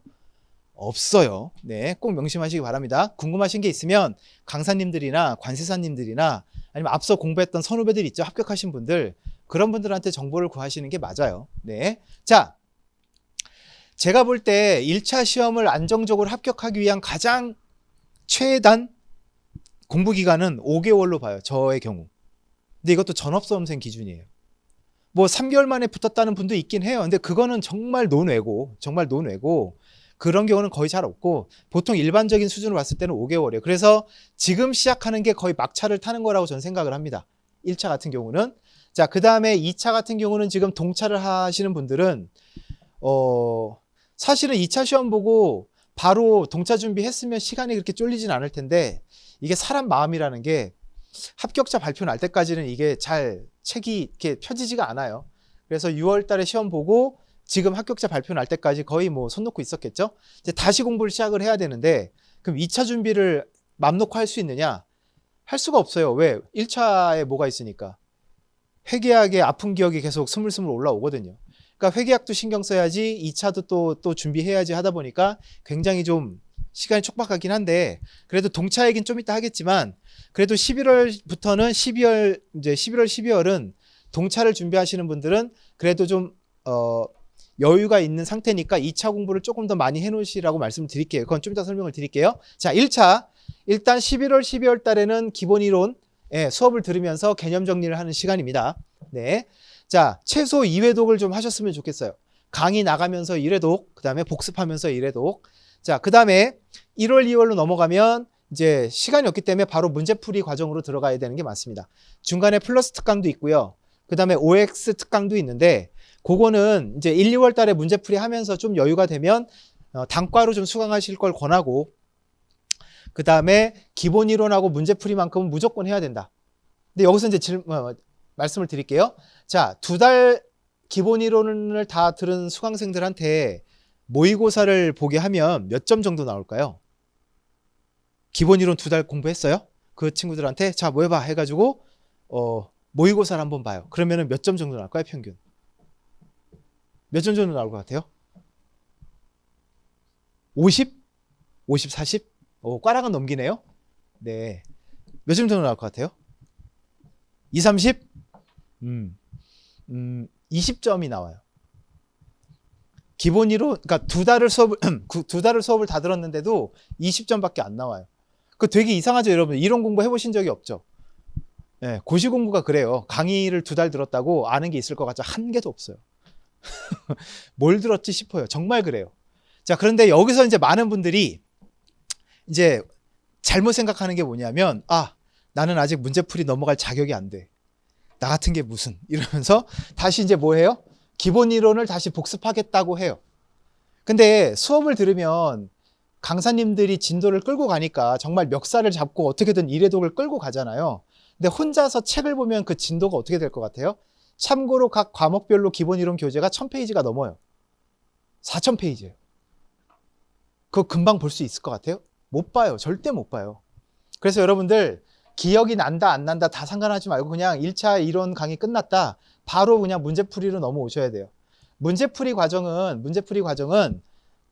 없어요. 네, 꼭 명심하시기 바랍니다. 궁금하신 게 있으면 강사님들이나 관세사님들이나 아니면 앞서 공부했던 선후배들 있죠, 합격하신 분들, 그런 분들한테 정보를 구하시는 게 맞아요. 네, 자, 제가 볼 때 1차 시험을 안정적으로 합격하기 위한 가장 최단 공부 기간은 5개월로 봐요, 저의 경우. 근데 이것도 전업수험생 기준이에요. 뭐 3개월 만에 붙었다는 분도 있긴 해요. 근데 그거는 정말 논외고, 정말 논외고, 그런 경우는 거의 잘 없고, 보통 일반적인 수준으로 봤을 때는 5개월이에요. 그래서 지금 시작하는 게 거의 막차를 타는 거라고 저는 생각을 합니다. 1차 같은 경우는. 자, 그 다음에 2차 같은 경우는 지금 동차를 하시는 분들은 사실은 2차 시험 보고 바로 동차 준비했으면 시간이 그렇게 쫄리진 않을 텐데, 이게 사람 마음이라는 게 합격자 발표 날 때까지는 이게 잘 책이 이렇게 펴지지가 않아요. 그래서 6월 달에 시험 보고 지금 합격자 발표 날 때까지 거의 뭐 손 놓고 있었겠죠. 이제 다시 공부를 시작을 해야 되는데, 그럼 2차 준비를 맘 놓고 할 수 있느냐? 할 수가 없어요. 왜? 1차에 뭐가 있으니까. 회계학의 아픈 기억이 계속 스물스물 올라오거든요. 그러니까 회계학도 신경 써야지, 2차도 또 준비해야지 하다 보니까 굉장히 좀 시간이 촉박하긴 한데, 그래도 동차 얘기는 좀 이따 하겠지만, 그래도 11월부터는 12월, 이제 11월, 12월은 동차를 준비하시는 분들은 그래도 좀 여유가 있는 상태니까 2차 공부를 조금 더 많이 해놓으시라고 말씀을 드릴게요. 그건 좀 이따 설명을 드릴게요. 자, 1차. 일단 11월, 12월 달에는 기본 이론 수업을 들으면서 개념 정리를 하는 시간입니다. 네. 자, 최소 2회독을 좀 하셨으면 좋겠어요. 강의 나가면서 1회독, 그 다음에 복습하면서 1회독. 자, 그 다음에 1월, 2월로 넘어가면 이제 시간이 없기 때문에 바로 문제풀이 과정으로 들어가야 되는 게 맞습니다. 중간에 플러스 특강도 있고요. 그 다음에 OX 특강도 있는데, 그거는 이제 1, 2월 달에 문제풀이 하면서 좀 여유가 되면 단과로 좀 수강하실 걸 권하고, 그 다음에 기본 이론하고 문제풀이만큼은 무조건 해야 된다. 근데 여기서 이제 말씀을 드릴게요. 자, 2달 기본 이론을 다 들은 수강생들한테 모의고사를 보게 하면 몇 점 정도 나올까요? 기본 이론 2달 공부했어요? 그 친구들한테 자, 뭐 해봐 해가지고 모의고사를 한번 봐요. 그러면 몇 점 정도 나올까요? 평균 몇 점 정도 나올 것 같아요? 50? 50, 40? 꽈락은 넘기네요. 네, 몇 점 정도 나올 것 같아요? 2, 30? 20점이 나와요. 기본 이론, 그러니까 2달을 수업을 다 들었는데도 20점밖에 안 나와요. 그 되게 이상하죠, 여러분? 이론 공부 해보신 적이 없죠? 예, 고시 공부가 그래요. 강의를 2달 들었다고 아는 게 있을 것 같죠? 한 개도 없어요. 뭘 들었지 싶어요. 정말 그래요. 자, 그런데 여기서 이제 많은 분들이 이제 잘못 생각하는 게 뭐냐면, 아, 나는 아직 문제풀이 넘어갈 자격이 안 돼. 나 같은 게 무슨, 이러면서 다시 이제 뭐 해요? 기본 이론을 다시 복습하겠다고 해요. 근데 수업을 들으면 강사님들이 진도를 끌고 가니까 정말 멱살을 잡고 어떻게든 이해독을 끌고 가잖아요. 근데 혼자서 책을 보면 그 진도가 어떻게 될 것 같아요? 참고로 각 과목별로 기본 이론 교재가 1000페이지가 넘어요. 4000페이지예요. 그거 금방 볼 수 있을 것 같아요? 못 봐요. 절대 못 봐요. 그래서 여러분들 기억이 난다 안 난다 다 상관하지 말고 그냥 1차 이론 강의 끝났다 바로 그냥 문제풀이로 넘어오셔야 돼요. 문제풀이 과정은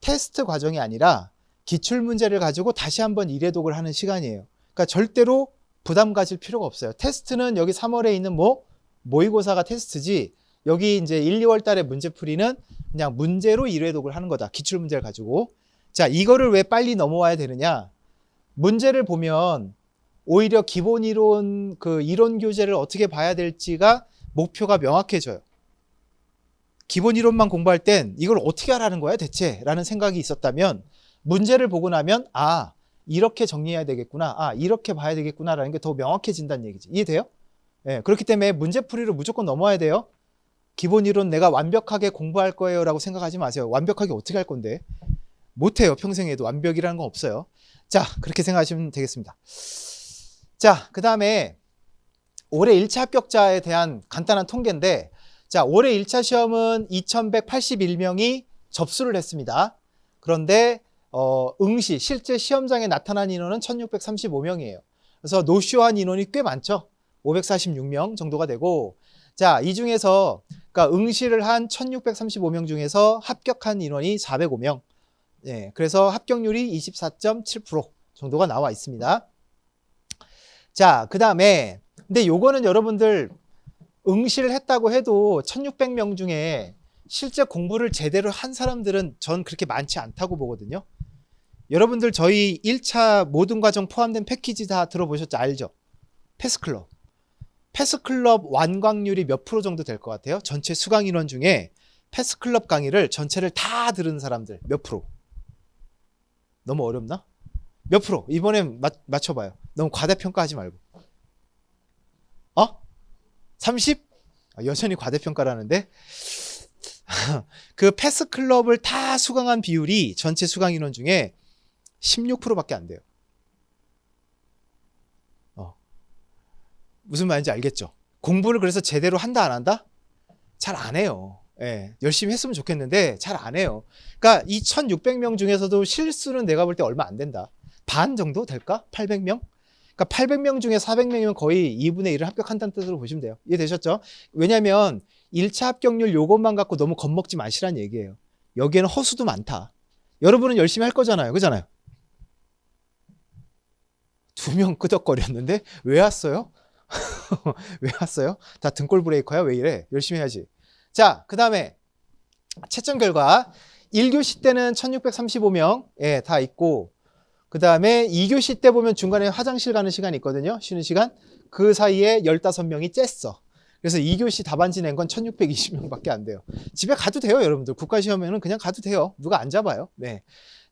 테스트 과정이 아니라 기출문제를 가지고 다시 한번 이해독을 하는 시간이에요. 그러니까 절대로 부담 가질 필요가 없어요. 테스트는 여기 3월에 있는 모의고사가 테스트지, 여기 이제 1, 2월 달에 문제풀이는 그냥 문제로 이해독을 하는 거다. 기출문제를 가지고. 자, 이거를 왜 빨리 넘어와야 되느냐? 문제를 보면 오히려 기본 이론, 그 이론 교재를 어떻게 봐야 될지가 목표가 명확해져요. 기본 이론만 공부할 땐 이걸 어떻게 하라는 거야 대체? 라는 생각이 있었다면 문제를 보고 나면 아, 이렇게 정리해야 되겠구나. 아, 이렇게 봐야 되겠구나 라는 게 더 명확해진다는 얘기지. 이해돼요? 예, 그렇기 때문에 문제풀이로 무조건 넘어야 돼요. 기본 이론 내가 완벽하게 공부할 거예요 라고 생각하지 마세요. 완벽하게 어떻게 할 건데? 못해요. 평생에도 완벽이라는 건 없어요. 자, 그렇게 생각하시면 되겠습니다. 자, 그 다음에 올해 1차 합격자에 대한 간단한 통계인데, 자, 올해 1차 시험은 2181명이 접수를 했습니다. 그런데 응시, 실제 시험장에 나타난 인원은 1635명이에요. 그래서 노쇼한 인원이 꽤 많죠. 546명 정도가 되고, 자, 이 중에서 그러니까 응시를 한 1635명 중에서 합격한 인원이 405명. 예, 그래서 합격률이 24.7% 정도가 나와 있습니다. 자, 그 다음에 근데 요거는 여러분들 응시를 했다고 해도 1600명 중에 실제 공부를 제대로 한 사람들은 전 그렇게 많지 않다고 보거든요. 여러분들 저희 1차 모든 과정 포함된 패키지 다 들어보셨죠? 알죠? 패스클럽. 패스클럽 완강률이 몇 프로 정도 될 것 같아요? 전체 수강 인원 중에 패스클럽 강의를 전체를 다 들은 사람들 몇 프로? 너무 어렵나? 몇 프로? 이번엔 맞춰봐요. 너무 과대평가하지 말고. 30? 여전히 과대평가라는데? 그 패스클럽을 다 수강한 비율이 전체 수강 인원 중에 16%밖에 안 돼요. 무슨 말인지 알겠죠? 공부를 그래서 제대로 한다 안 한다? 잘 안 해요. 예, 열심히 했으면 좋겠는데 잘 안 해요. 그러니까 이 1600명 중에서도 실수는 내가 볼 때 얼마 안 된다. 반 정도 될까? 800명? 그러니까 800명 중에 400명이면 거의 2분의 1을 합격한다는 뜻으로 보시면 돼요. 이해되셨죠? 왜냐면 1차 합격률 요것만 갖고 너무 겁먹지 마시라는 얘기예요. 여기에는 허수도 많다. 여러분은 열심히 할 거잖아요. 그잖아요. 2명 끄덕거렸는데 왜 왔어요? 왜 왔어요? 다 등골 브레이커야? 왜 이래? 열심히 해야지. 자, 그 다음에 채점 결과 1교시 때는 1635명 예, 다 있고, 그 다음에 2교시 때 보면 중간에 화장실 가는 시간이 있거든요. 쉬는 시간. 그 사이에 15명이 쬐어. 그래서 2교시 답안지 낸 건 1620명밖에 안 돼요. 집에 가도 돼요, 여러분들. 국가시험에는 그냥 가도 돼요. 누가 안 잡아요. 네.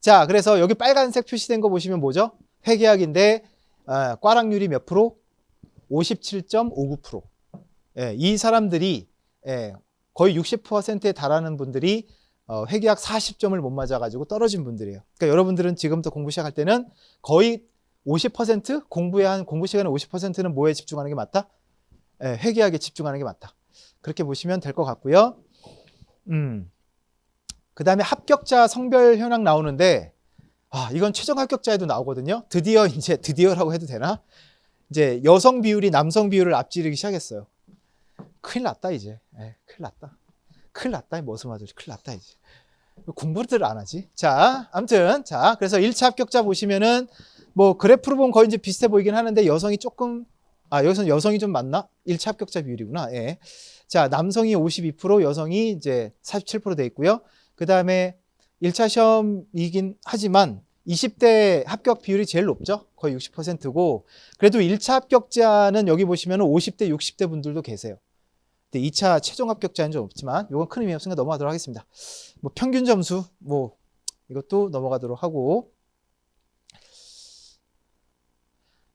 자, 그래서 여기 빨간색 표시된 거 보시면 뭐죠? 회계학인데 꽈락률이 몇 프로? 57.59%. 예, 이 사람들이 거의 60%에 달하는 분들이 회계학 40점을 못 맞아가지고 떨어진 분들이에요. 그러니까 여러분들은 지금부터 공부 시작할 때는 거의 50% 공부 시간의 50%는 뭐에 집중하는 게 맞다? 회계학에 집중하는 게 맞다. 그렇게 보시면 될 것 같고요. 그 다음에 합격자 성별 현황 나오는데, 이건 최종 합격자에도 나오거든요. 드디어라고 해도 되나? 이제 여성 비율이 남성 비율을 앞지르기 시작했어요. 큰일 났다 이제. 큰일 났다. 무슨 말이지? 큰일 났다 이제. 공부를 안 하지? 자, 아무튼 그래서 1차 합격자 보시면은 뭐 그래프로 보면 거의 이제 비슷해 보이긴 하는데 여성이 조금 여기서는 여성이 좀 많나? 1차 합격자 비율이구나. 예. 자, 남성이 52%, 여성이 이제 47% 돼 있고요. 그 다음에 1차 시험이긴 하지만 20대 합격 비율이 제일 높죠. 거의 60%고 그래도 1차 합격자는 여기 보시면 50대, 60대 분들도 계세요. 근데 2차 최종 합격자는 좀 없지만 이건 큰 의미 없으니까 넘어가도록 하겠습니다. 뭐 평균 점수 뭐 이것도 넘어가도록 하고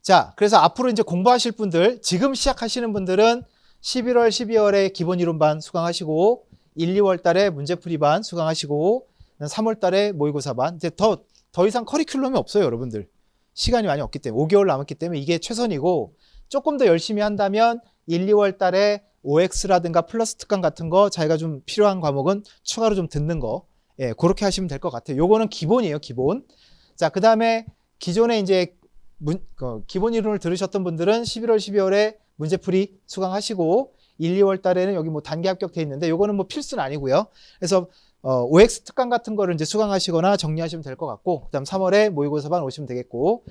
자, 그래서 앞으로 이제 공부하실 분들, 지금 시작하시는 분들은 11월, 12월에 기본 이론반 수강하시고 1, 2월 달에 문제풀이반 수강하시고 3월 달에 모의고사반. 이제 더 이상 커리큘럼이 없어요, 여러분들. 시간이 많이 없기 때문에 5개월 남았기 때문에 이게 최선이고 조금 더 열심히 한다면 1, 2월 달에 OX라든가 플러스 특강 같은 거 자기가 좀 필요한 과목은 추가로 좀 듣는 거. 예, 그렇게 하시면 될 것 같아요. 요거는 기본이에요, 기본. 자, 그다음에 기존에 이제 기본 이론을 들으셨던 분들은 11월, 12월에 문제풀이 수강하시고 1, 2월 달에는 여기 뭐 단기 합격돼 있는데 요거는 뭐 필수는 아니고요. 그래서 OX 특강 같은 거를 이제 수강하시거나 정리하시면 될 것 같고 그다음 3월에 모의고사반 오시면 되겠고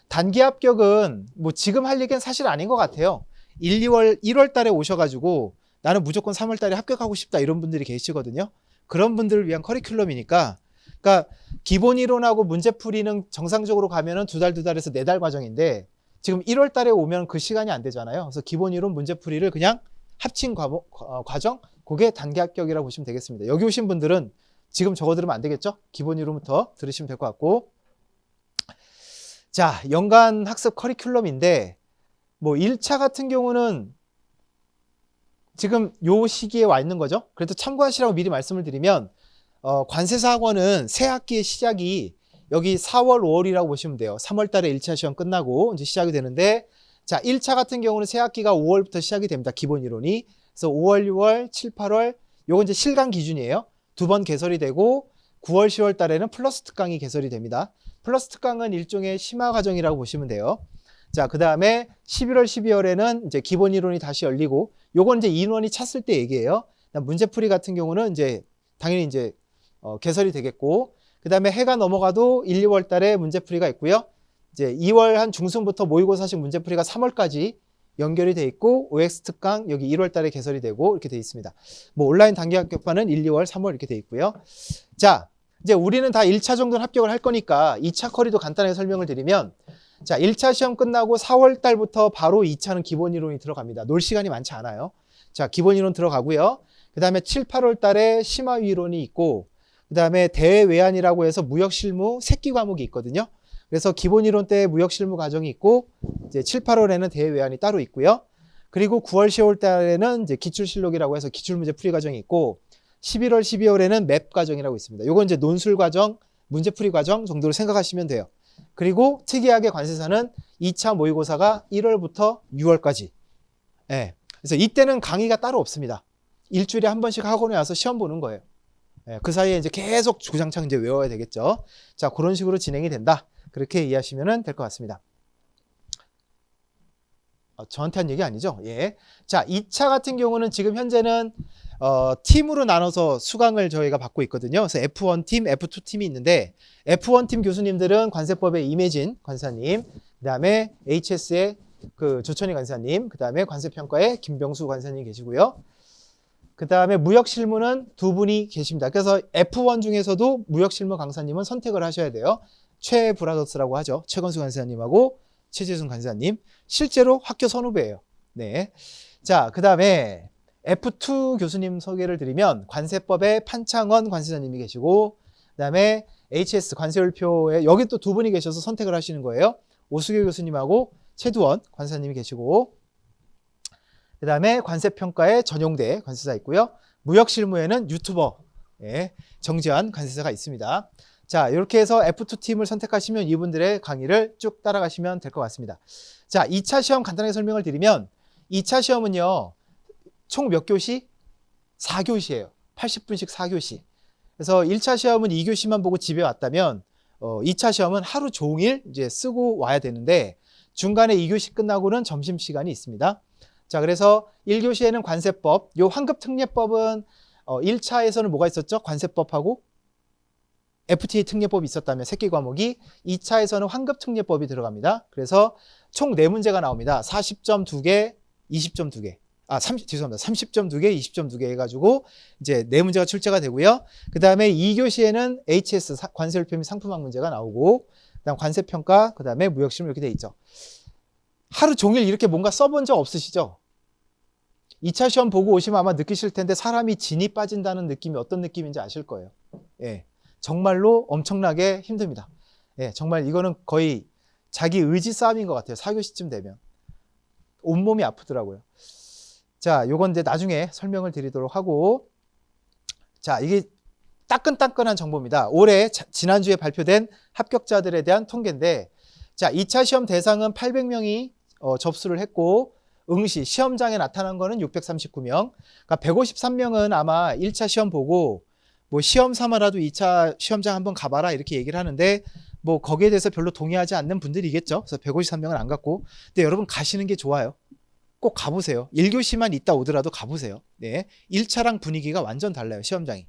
단기 합격은 뭐 지금 할 얘기는 사실 아닌 것 같아요. 1, 2월, 1월 달에 오셔가지고 나는 무조건 3월 달에 합격하고 싶다 이런 분들이 계시거든요. 그런 분들을 위한 커리큘럼이니까 그러니까 기본 이론하고 문제풀이는 정상적으로 가면은 2달에서 4달 과정인데 지금 1월 달에 오면 그 시간이 안 되잖아요. 그래서 기본 이론 문제풀이를 그냥 합친 과정 그게 단기 합격이라고 보시면 되겠습니다. 여기 오신 분들은 지금 적어 들으면 안 되겠죠? 기본 이론부터 들으시면 될 것 같고 자, 연간 학습 커리큘럼인데 뭐 1차 같은 경우는 지금 요 시기에 와 있는 거죠. 그래도 참고하시라고 미리 말씀을 드리면 관세사 학원은 새 학기의 시작이 여기 4월, 5월이라고 보시면 돼요. 3월 달에 1차 시험 끝나고 이제 시작이 되는데 자, 1차 같은 경우는 새 학기가 5월부터 시작이 됩니다. 기본 이론이. 그래서 5월, 6월, 7, 8월 요건 이제 실강 기준이에요. 2번 개설이 되고 9월, 10월 달에는 플러스 특강이 개설이 됩니다. 플러스 특강은 일종의 심화 과정이라고 보시면 돼요. 자, 그다음에 11월, 12월에는 이제 기본 이론이 다시 열리고 요건 이제 인원이 찼을 때 얘기예요. 문제풀이 같은 경우는 이제 당연히 이제 개설이 되겠고 그다음에 해가 넘어가도 1, 2월 달에 문제풀이가 있고요. 이제 2월 한 중순부터 모의고사식 문제풀이가 3월까지 연결이 돼 있고 OX 특강 여기 1월 달에 개설이 되고 이렇게 돼 있습니다. 뭐 온라인 단기 합격반은 1, 2월, 3월 이렇게 돼 있고요. 자, 이제 우리는 다 1차 정도는 합격을 할 거니까 2차 커리도 간단하게 설명을 드리면 자, 1차 시험 끝나고 4월 달부터 바로 2차는 기본 이론이 들어갑니다. 놀 시간이 많지 않아요. 자, 기본 이론 들어가고요. 그다음에 7, 8월 달에 심화 이론이 있고 그다음에 대외 외환이라고 해서 무역 실무 새끼 과목이 있거든요. 그래서 기본 이론 때 무역 실무 과정이 있고 이제 7, 8월에는 대외 외환이 따로 있고요. 그리고 9월, 10월 달에는 이제 기출 실록이라고 해서 기출 문제 풀이 과정이 있고 11월, 12월에는 맵 과정이라고 있습니다. 요건 이제 논술 과정, 문제 풀이 과정 정도로 생각하시면 돼요. 그리고 특이하게 관세사는 2차 모의고사가 1월부터 6월까지. 예. 그래서 이때는 강의가 따로 없습니다. 일주일에 한 번씩 학원에 와서 시험 보는 거예요. 예. 그 사이에 이제 계속 주구장창 이제 외워야 되겠죠. 자, 그런 식으로 진행이 된다. 그렇게 이해하시면 될 것 같습니다. 저한테 한 얘기 아니죠? 예. 자, 2차 같은 경우는 지금 현재는 팀으로 나눠서 수강을 저희가 받고 있거든요. 그래서 F1팀, F2팀이 있는데 F1팀 교수님들은 관세법의 임혜진 관사님, 그다음에 HS의 그 조천희 관사님, 그다음에 관세평가의 김병수 관사님 계시고요. 그다음에 무역실무는 2분이 계십니다. 그래서 F1 중에서도 무역실무 강사님은 선택을 하셔야 돼요. 최 브라더스라고 하죠. 최건수 관사님하고 최재순 관사님. 실제로 학교 선후배예요. 네. 자, 그다음에 F2 교수님 소개를 드리면 관세법의 판창원 관세자님이 계시고 그다음에 HS 관세율표에 여기 또 2분이 계셔서 선택을 하시는 거예요. 오수교 교수님하고 최두원 관세자님이 계시고 그다음에 관세평가에 전용대 관세자 있고요. 무역실무에는 유튜버 정지환 관세자가 있습니다. 자, 이렇게 해서 F2팀을 선택하시면 이분들의 강의를 쭉 따라가시면 될 것 같습니다. 자, 2차 시험 간단하게 설명을 드리면 2차 시험은요. 총 몇 교시? 4교시예요. 80분씩 4교시. 그래서 1차 시험은 2교시만 보고 집에 왔다면 2차 시험은 하루 종일 이제 쓰고 와야 되는데 중간에 2교시 끝나고는 점심시간이 있습니다. 자, 그래서 1교시에는 관세법, 요 환급특례법은 1차에서는 뭐가 있었죠? 관세법하고 FTA 특례법이 있었다면 새끼 과목이 2차에서는 환급특례법이 들어갑니다. 그래서 총 4문제가 나옵니다. 40점 2개, 20점 2개. 죄송합니다. 30점 2개, 20점 2개 해가지고 이제 네 문제가 출제가 되고요. 그 다음에 2교시에는 HS 관세율표 및 상품학 문제가 나오고, 그다음 관세평가, 그 다음에 무역실험 이렇게 돼 있죠. 하루 종일 이렇게 뭔가 써본 적 없으시죠? 2차 시험 보고 오시면 아마 느끼실 텐데 사람이 진이 빠진다는 느낌이 어떤 느낌인지 아실 거예요. 예, 정말로 엄청나게 힘듭니다. 예, 정말 이거는 거의 자기 의지 싸움인 것 같아요. 4교시쯤 되면. 온몸이 아프더라고요. 자, 요건 이제 나중에 설명을 드리도록 하고, 자, 이게 따끈따끈한 정보입니다. 올해 지난주에 발표된 합격자들에 대한 통계인데, 자, 2차 시험 대상은 800명이 접수를 했고, 응시, 시험장에 나타난 거는 639명. 그러니까 153명은 아마 1차 시험 보고, 뭐 시험 삼아라도 2차 시험장 한번 가봐라 이렇게 얘기를 하는데, 뭐 거기에 대해서 별로 동의하지 않는 분들이겠죠. 그래서 153명은 안 갔고, 근데 여러분 가시는 게 좋아요. 꼭 가보세요. 1교시만 있다 오더라도 가보세요. 네, 1차랑 분위기가 완전 달라요, 시험장이.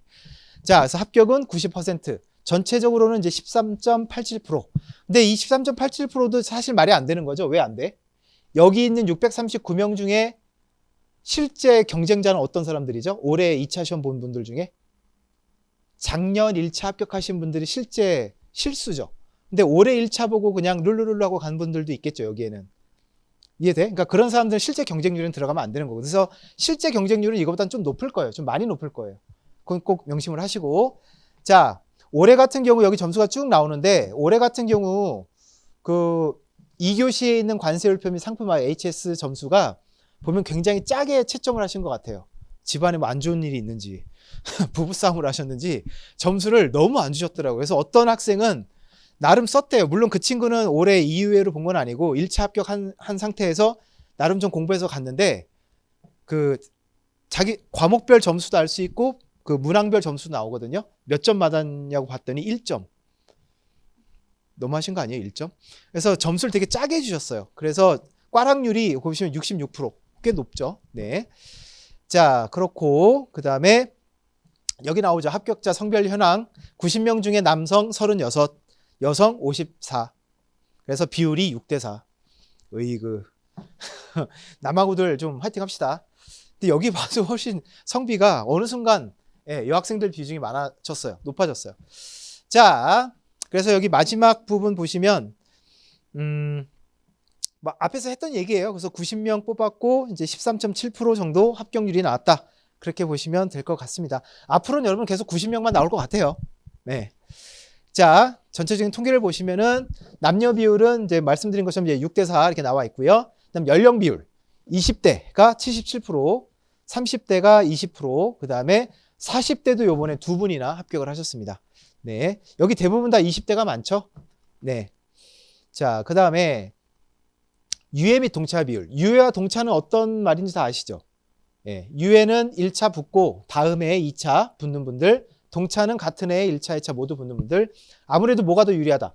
자, 그래서 합격은 90%, 전체적으로는 이제 13.87%. 근데 이 13.87%도 사실 말이 안 되는 거죠. 왜 안 돼? 여기 있는 639명 중에 실제 경쟁자는 어떤 사람들이죠? 올해 2차 시험 본 분들 중에 작년 1차 합격하신 분들이 실제 실수죠. 근데 올해 1차 보고 그냥 룰루룰루 하고 간 분들도 있겠죠, 여기에는. 이해돼? 그러니까 그런 사람들은 실제 경쟁률은 들어가면 안 되는 거고. 그래서 실제 경쟁률은 이거보다는 좀 높을 거예요. 좀 많이 높을 거예요. 그건 꼭 명심을 하시고. 자, 올해 같은 경우 여기 점수가 쭉 나오는데, 올해 같은 경우 그 2교시에 있는 관세율표 및 상품화 HS 점수가 보면 굉장히 짜게 채점을 하신 것 같아요. 집안에 뭐 안 좋은 일이 있는지 부부싸움을 하셨는지 점수를 너무 안 주셨더라고요. 그래서 어떤 학생은 나름 썼대요. 물론 그 친구는 올해 2회로 본 건 아니고 1차 합격한 상태에서 나름 좀 공부해서 갔는데, 그 자기 과목별 점수도 알 수 있고 그 문항별 점수도 나오거든요. 몇 점 받았냐고 봤더니 1점. 너무 하신 거 아니에요? 1점? 그래서 점수를 되게 짜게 해주셨어요. 그래서 꽈락률이 보시면 66%, 꽤 높죠. 네. 자, 그렇고 그 다음에 여기 나오죠. 합격자 성별 현황. 90명 중에 남성 36, 여성 54. 그래서 비율이 6대4. 으이그. 남아구들 좀 화이팅 합시다. 근데 여기 봐도 훨씬 성비가 어느 순간 여학생들 비중이 많아졌어요. 높아졌어요. 자, 그래서 여기 마지막 부분 보시면 앞에서 했던 얘기예요. 그래서 90명 뽑았고 이제 13.7% 정도 합격률이 나왔다. 그렇게 보시면 될 것 같습니다. 앞으로는 여러분 계속 90명만 나올 것 같아요. 네. 자, 전체적인 통계를 보시면은 남녀 비율은 이제 말씀드린 것처럼 이제 6대4 이렇게 나와 있고요. 그다음 연령 비율 20대가 77%, 30대가 20%, 그다음에 40대도 요번에 두 분이나 합격을 하셨습니다. 네. 여기 대부분 다 20대가 많죠? 네. 자, 그다음에 유예 및 동차 비율. 유예와 동차는 어떤 말인지 다 아시죠? 예. 유예는 1차 붙고 다음 해에 2차 붙는 분들, 동차는 같은 해에 1차, 2차 모두 붙는 분들. 아무래도 뭐가 더 유리하다?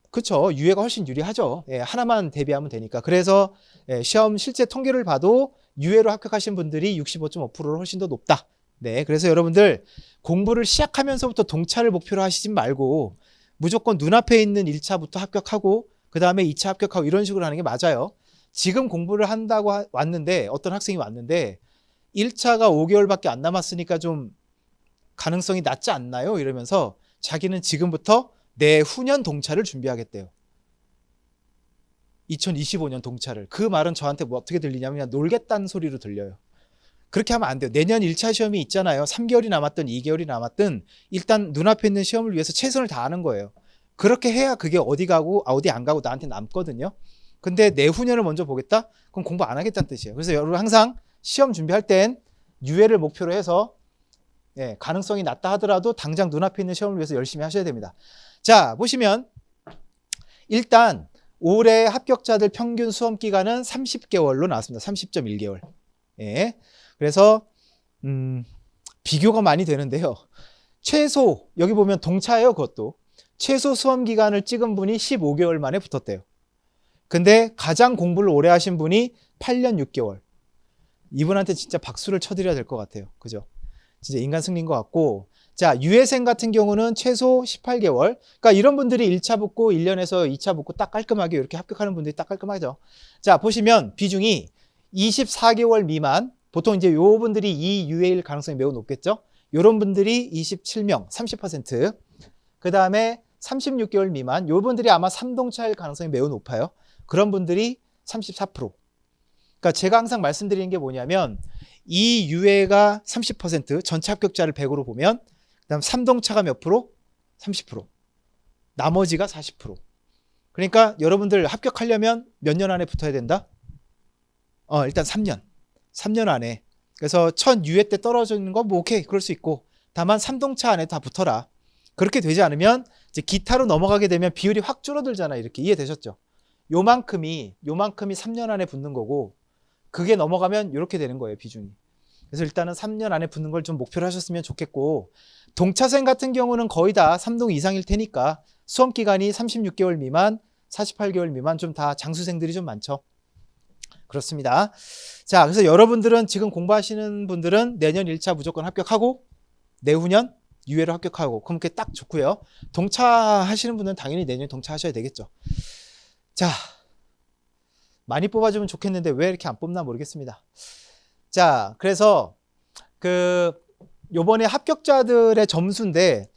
그쵸. 유예가 훨씬 유리하죠. 예, 하나만 대비하면 되니까. 그래서 시험 실제 통계를 봐도 유예로 합격하신 분들이 65.5%로 훨씬 더 높다. 네, 그래서 여러분들 공부를 시작하면서부터 동차를 목표로 하시지 말고 무조건 눈앞에 있는 1차부터 합격하고 그 다음에 2차 합격하고 이런 식으로 하는 게 맞아요. 지금 공부를 한다고 왔는데 어떤 학생이 왔는데 1차가 5개월밖에 안 남았으니까 좀 가능성이 낮지 않나요? 이러면서 자기는 지금부터 내후년 동차를 준비하겠대요. 2025년 동차를. 그 말은 저한테 뭐 어떻게 들리냐면 그냥 놀겠다는 소리로 들려요. 그렇게 하면 안 돼요. 내년 1차 시험이 있잖아요. 3개월이 남았든 2개월이 남았든 일단 눈앞에 있는 시험을 위해서 최선을 다하는 거예요. 그렇게 해야 그게 어디 가고 어디 안 가고 나한테 남거든요. 근데 내후년을 먼저 보겠다? 그럼 공부 안 하겠다는 뜻이에요. 그래서 여러분 항상 시험 준비할 땐 유예를 목표로 해서 가능성이 낮다 하더라도 당장 눈앞에 있는 시험을 위해서 열심히 하셔야 됩니다. 자, 보시면 일단 올해 합격자들 평균 수험 기간은 30개월로 나왔습니다. 30.1개월. 예. 그래서 비교가 많이 되는데요. 최소 여기 보면 동차예요. 그것도. 최소 수험 기간을 찍은 분이 15개월 만에 붙었대요. 근데 가장 공부를 오래 하신 분이 8년 6개월. 이분한테 진짜 박수를 쳐드려야 될 것 같아요. 그죠? 진짜 인간 승리인 것 같고. 자, 유예생 같은 경우는 최소 18개월. 그러니까 이런 분들이 1차 붙고 1년에서 2차 붙고 딱 깔끔하게 이렇게 합격하는 분들이 딱 깔끔하죠. 자, 보시면 비중이 24개월 미만, 보통 이제 요 분들이 이 유해일 가능성이 매우 높겠죠. 요런 분들이 27명, 30%. 그 다음에 36개월 미만, 요 분들이 아마 3동차일 가능성이 매우 높아요. 그런 분들이 34%. 그러니까 제가 항상 말씀드리는 게 뭐냐면 이 유해가 30%, 전체 합격자를 100으로 보면 그다음 3동차가 몇 프로? 30%. 나머지가 40%. 그러니까 여러분들 합격하려면 몇 년 안에 붙어야 된다? 일단 3년. 3년 안에. 그래서 첫 유해 때 떨어지는 건 뭐 오케이, 그럴 수 있고. 다만 3동차 안에 다 붙어라. 그렇게 되지 않으면 이제 기타로 넘어가게 되면 비율이 확 줄어들잖아. 이렇게 이해되셨죠? 요만큼이 3년 안에 붙는 거고, 그게 넘어가면 이렇게 되는 거예요, 비중이. 그래서 일단은 3년 안에 붙는 걸 좀 목표로 하셨으면 좋겠고, 동차생 같은 경우는 거의 다 3동 이상일 테니까 수험 기간이 36개월 미만, 48개월 미만, 좀 다 장수생들이 좀 많죠. 그렇습니다. 자, 그래서 여러분들은 지금 공부하시는 분들은 내년 1차 무조건 합격하고 내후년 유예로 합격하고, 그럼 그게 딱 좋고요. 동차 하시는 분은 당연히 내년 동차 하셔야 되겠죠. 자, 많이 뽑아주면 좋겠는데 왜 이렇게 안 뽑나 모르겠습니다. 자, 그래서 요번에 합격자들의 점수인데,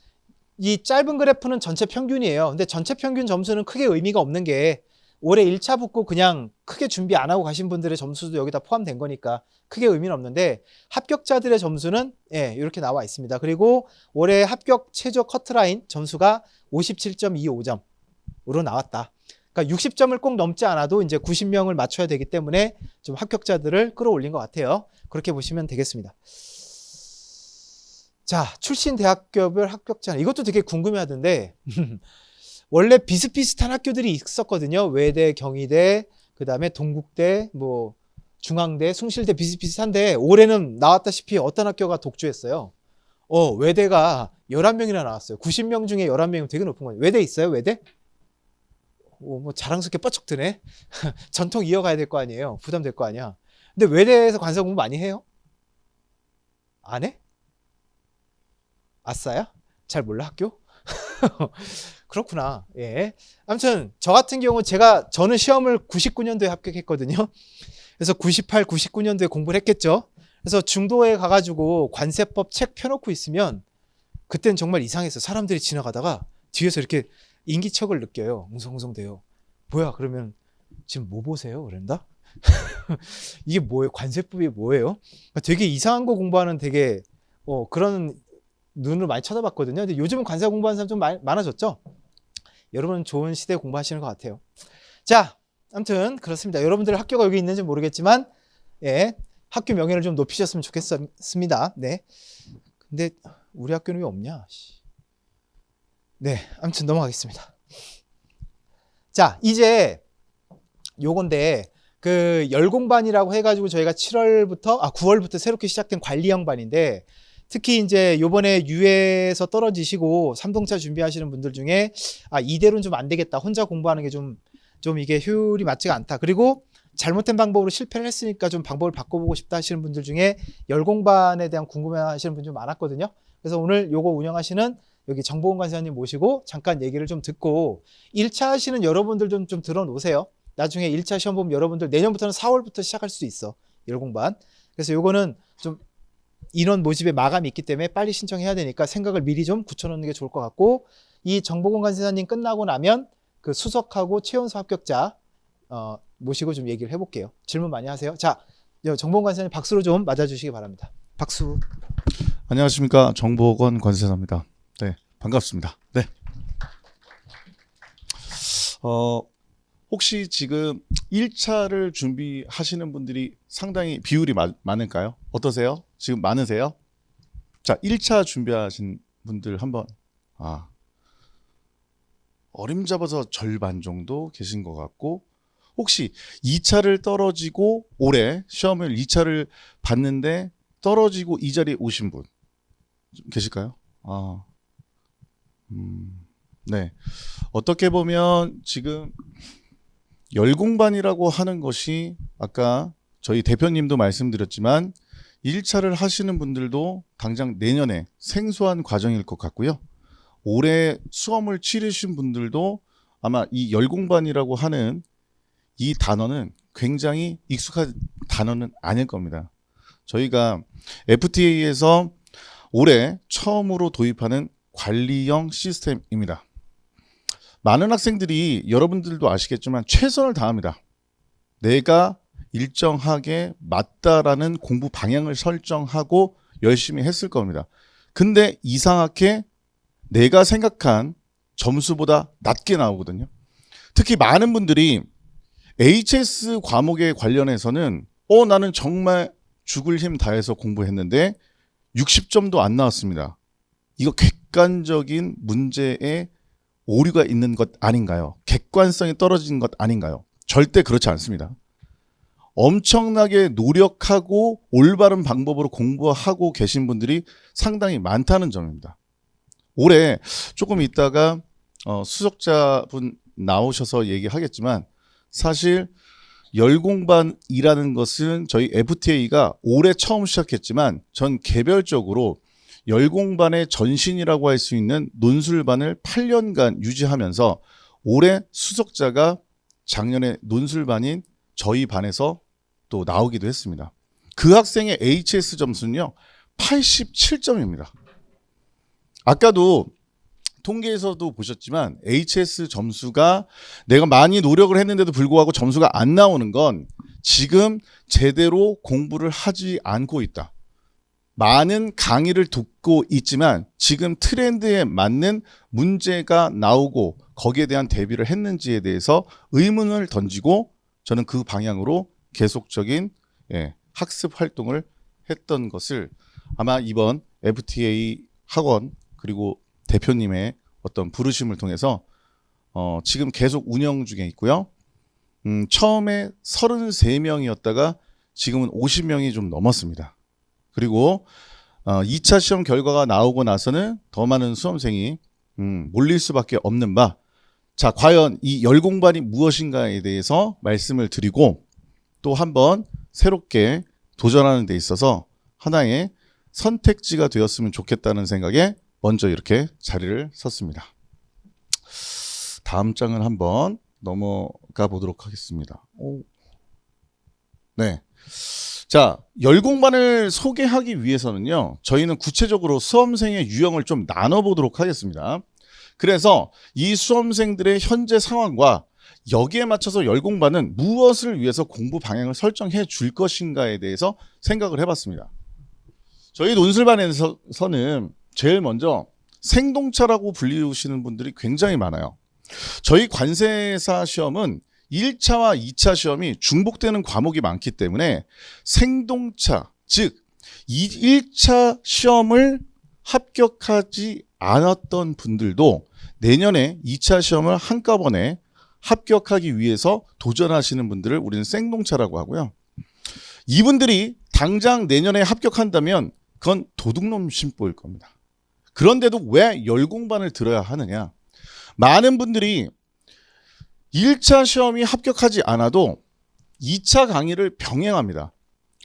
이 짧은 그래프는 전체 평균이에요. 근데 전체 평균 점수는 크게 의미가 없는 게, 올해 1차 붙고 그냥 크게 준비 안 하고 가신 분들의 점수도 여기다 포함된 거니까 크게 의미는 없는데, 합격자들의 점수는 이렇게 나와 있습니다. 그리고 올해 합격 최저 커트라인 점수가 57.25점으로 나왔다. 그러니까 60점을 꼭 넘지 않아도 이제 90명을 맞춰야 되기 때문에 좀 합격자들을 끌어올린 것 같아요. 그렇게 보시면 되겠습니다. 자, 출신 대학교별 합격자, 이것도 되게 궁금해하던데 원래 비슷비슷한 학교들이 있었거든요. 외대, 경희대, 그 다음에 동국대, 뭐 중앙대, 숭실대 비슷비슷한데, 올해는 나왔다시피 어떤 학교가 독주했어요. 외대가 11명이나 나왔어요. 90명 중에 11명이면 되게 높은 거예요. 외대 있어요? 외대? 뭐 자랑스럽게 뻗쩍 드네. 전통 이어가야 될 거 아니에요. 부담될 거 아니야. 근데 외대에서 관사 공부 많이 해요? 안 해? 아싸야? 잘 몰라 학교? 그렇구나. 예. 아무튼 저 같은 경우 저는 시험을 99년도에 합격했거든요. 그래서 98, 99년도에 공부를 했겠죠. 그래서 중도에 가가지고 관세법 책 펴놓고 있으면 그때는 정말 이상했어요. 사람들이 지나가다가 뒤에서 이렇게 인기척을 느껴요. 웅성웅성대요. 뭐야? 그러면 지금 뭐 보세요? 그런다? 이게 뭐예요? 관세법이 뭐예요? 되게 이상한 거 공부하는 되게 그런 눈을 많이 쳐다봤거든요. 근데 요즘은 관사 공부하는 사람 좀 많아졌죠? 여러분 좋은 시대에 공부하시는 것 같아요. 자, 아무튼 그렇습니다. 여러분들 학교가 여기 있는지 모르겠지만 학교 명예를 좀 높이셨으면 좋겠습니다. 네. 근데 우리 학교는 왜 없냐? 네, 아무튼 넘어가겠습니다. 자, 이제 요건데 열공반이라고 해가지고 저희가 9월부터 새롭게 시작된 관리형 반인데, 특히 이제 요번에 유예에서 떨어지시고 3동차 준비하시는 분들 중에 이대로는 좀 안 되겠다, 혼자 공부하는 게 좀 이게 효율이 맞지가 않다, 그리고 잘못된 방법으로 실패를 했으니까 좀 방법을 바꿔보고 싶다 하시는 분들 중에 열공반에 대한 궁금해하시는 분이 좀 많았거든요. 그래서 오늘 요거 운영하시는 여기 정보원 관사님 모시고 잠깐 얘기를 좀 듣고, 1차 하시는 여러분들 좀 들어놓으세요. 나중에 1차 시험 보면 여러분들 내년부터는 4월부터 시작할 수 있어, 열공반. 그래서 요거는 좀 인원 모집에 마감이 있기 때문에 빨리 신청해야 되니까 생각을 미리 좀 굳혀놓는 게 좋을 것 같고, 이 정보공 관세사님 끝나고 나면 그 수석하고 최연소 합격자 모시고 좀 얘기를 해볼게요. 질문 많이 하세요. 자, 정보공 관세사님 박수로 좀 맞아주시기 바랍니다. 박수. 안녕하십니까, 정보건 관세사입니다. 네, 반갑습니다. 네. 혹시 지금 1차를 준비하시는 분들이 상당히 비율이 많을까요? 어떠세요? 지금 많으세요? 자, 1차 준비하신 분들 한번 어림잡아서 절반 정도 계신 것 같고, 혹시 2차를 떨어지고 올해 시험을 2차를 봤는데 떨어지고 이 자리에 오신 분 계실까요? 네. 어떻게 보면 지금 열공반이라고 하는 것이 아까 저희 대표님도 말씀드렸지만 1차를 하시는 분들도 당장 내년에 생소한 과정일 것 같고요. 올해 수험을 치르신 분들도 아마 이 열공반이라고 하는 이 단어는 굉장히 익숙한 단어는 아닐 겁니다. 저희가 FTA에서 올해 처음으로 도입하는 관리형 시스템입니다. 많은 학생들이 여러분들도 아시겠지만 최선을 다합니다. 내가 일정하게 맞다라는 공부 방향을 설정하고 열심히 했을 겁니다. 근데 이상하게 내가 생각한 점수보다 낮게 나오거든요. 특히 많은 분들이 HS 과목에 관련해서는 나는 정말 죽을 힘 다해서 공부했는데 60점도 안 나왔습니다. 이거 객관적인 문제에 오류가 있는 것 아닌가요? 객관성이 떨어진 것 아닌가요? 절대 그렇지 않습니다. 엄청나게 노력하고 올바른 방법으로 공부하고 계신 분들이 상당히 많다는 점입니다. 올해 조금 있다가 수석자분 나오셔서 얘기하겠지만 사실 열공반이라는 것은 저희 FTA가 올해 처음 시작했지만 전 개별적으로 열공반의 전신이라고 할 수 있는 논술반을 8년간 유지하면서 올해 수석자가 작년에 논술반인 저희 반에서 또 나오기도 했습니다. 그 학생의 HS 점수는요 87점입니다. 아까도 통계에서도 보셨지만 HS 점수가 내가 많이 노력을 했는데도 불구하고 점수가 안 나오는 건 지금 제대로 공부를 하지 않고 있다. 많은 강의를 듣고 있지만 지금 트렌드에 맞는 문제가 나오고 거기에 대한 대비를 했는지에 대해서 의문을 던지고 저는 그 방향으로 계속적인 학습 활동을 했던 것을 아마 이번 FTA 학원 그리고 대표님의 어떤 부르심을 통해서 지금 계속 운영 중에 있고요. 처음에 33명이었다가 지금은 50명이 좀 넘었습니다. 그리고 2차 시험 결과가 나오고 나서는 더 많은 수험생이 몰릴 수밖에 없는 바. 자, 과연 이 열공반이 무엇인가에 대해서 말씀을 드리고 또 한번 새롭게 도전하는 데 있어서 하나의 선택지가 되었으면 좋겠다는 생각에 먼저 이렇게 자리를 섰습니다. 다음 장을 한번 넘어가 보도록 하겠습니다. 네. 자, 열공반을 소개하기 위해서는요, 저희는 구체적으로 수험생의 유형을 좀 나눠보도록 하겠습니다. 그래서 이 수험생들의 현재 상황과 여기에 맞춰서 열공반은 무엇을 위해서 공부 방향을 설정해 줄 것인가에 대해서 생각을 해봤습니다. 저희 논술반에서는 제일 먼저 생동차라고 불리우시는 분들이 굉장히 많아요. 저희 관세사 시험은 1차와 2차 시험이 중복되는 과목이 많기 때문에 생동차, 즉 1차 시험을 합격하지 않았던 분들도 내년에 2차 시험을 한꺼번에 합격하기 위해서 도전하시는 분들을 우리는 생동차라고 하고요. 이분들이 당장 내년에 합격한다면 그건 도둑놈 심보일 겁니다. 그런데도 왜 열공반을 들어야 하느냐? 많은 분들이 1차 시험이 합격하지 않아도 2차 강의를 병행합니다.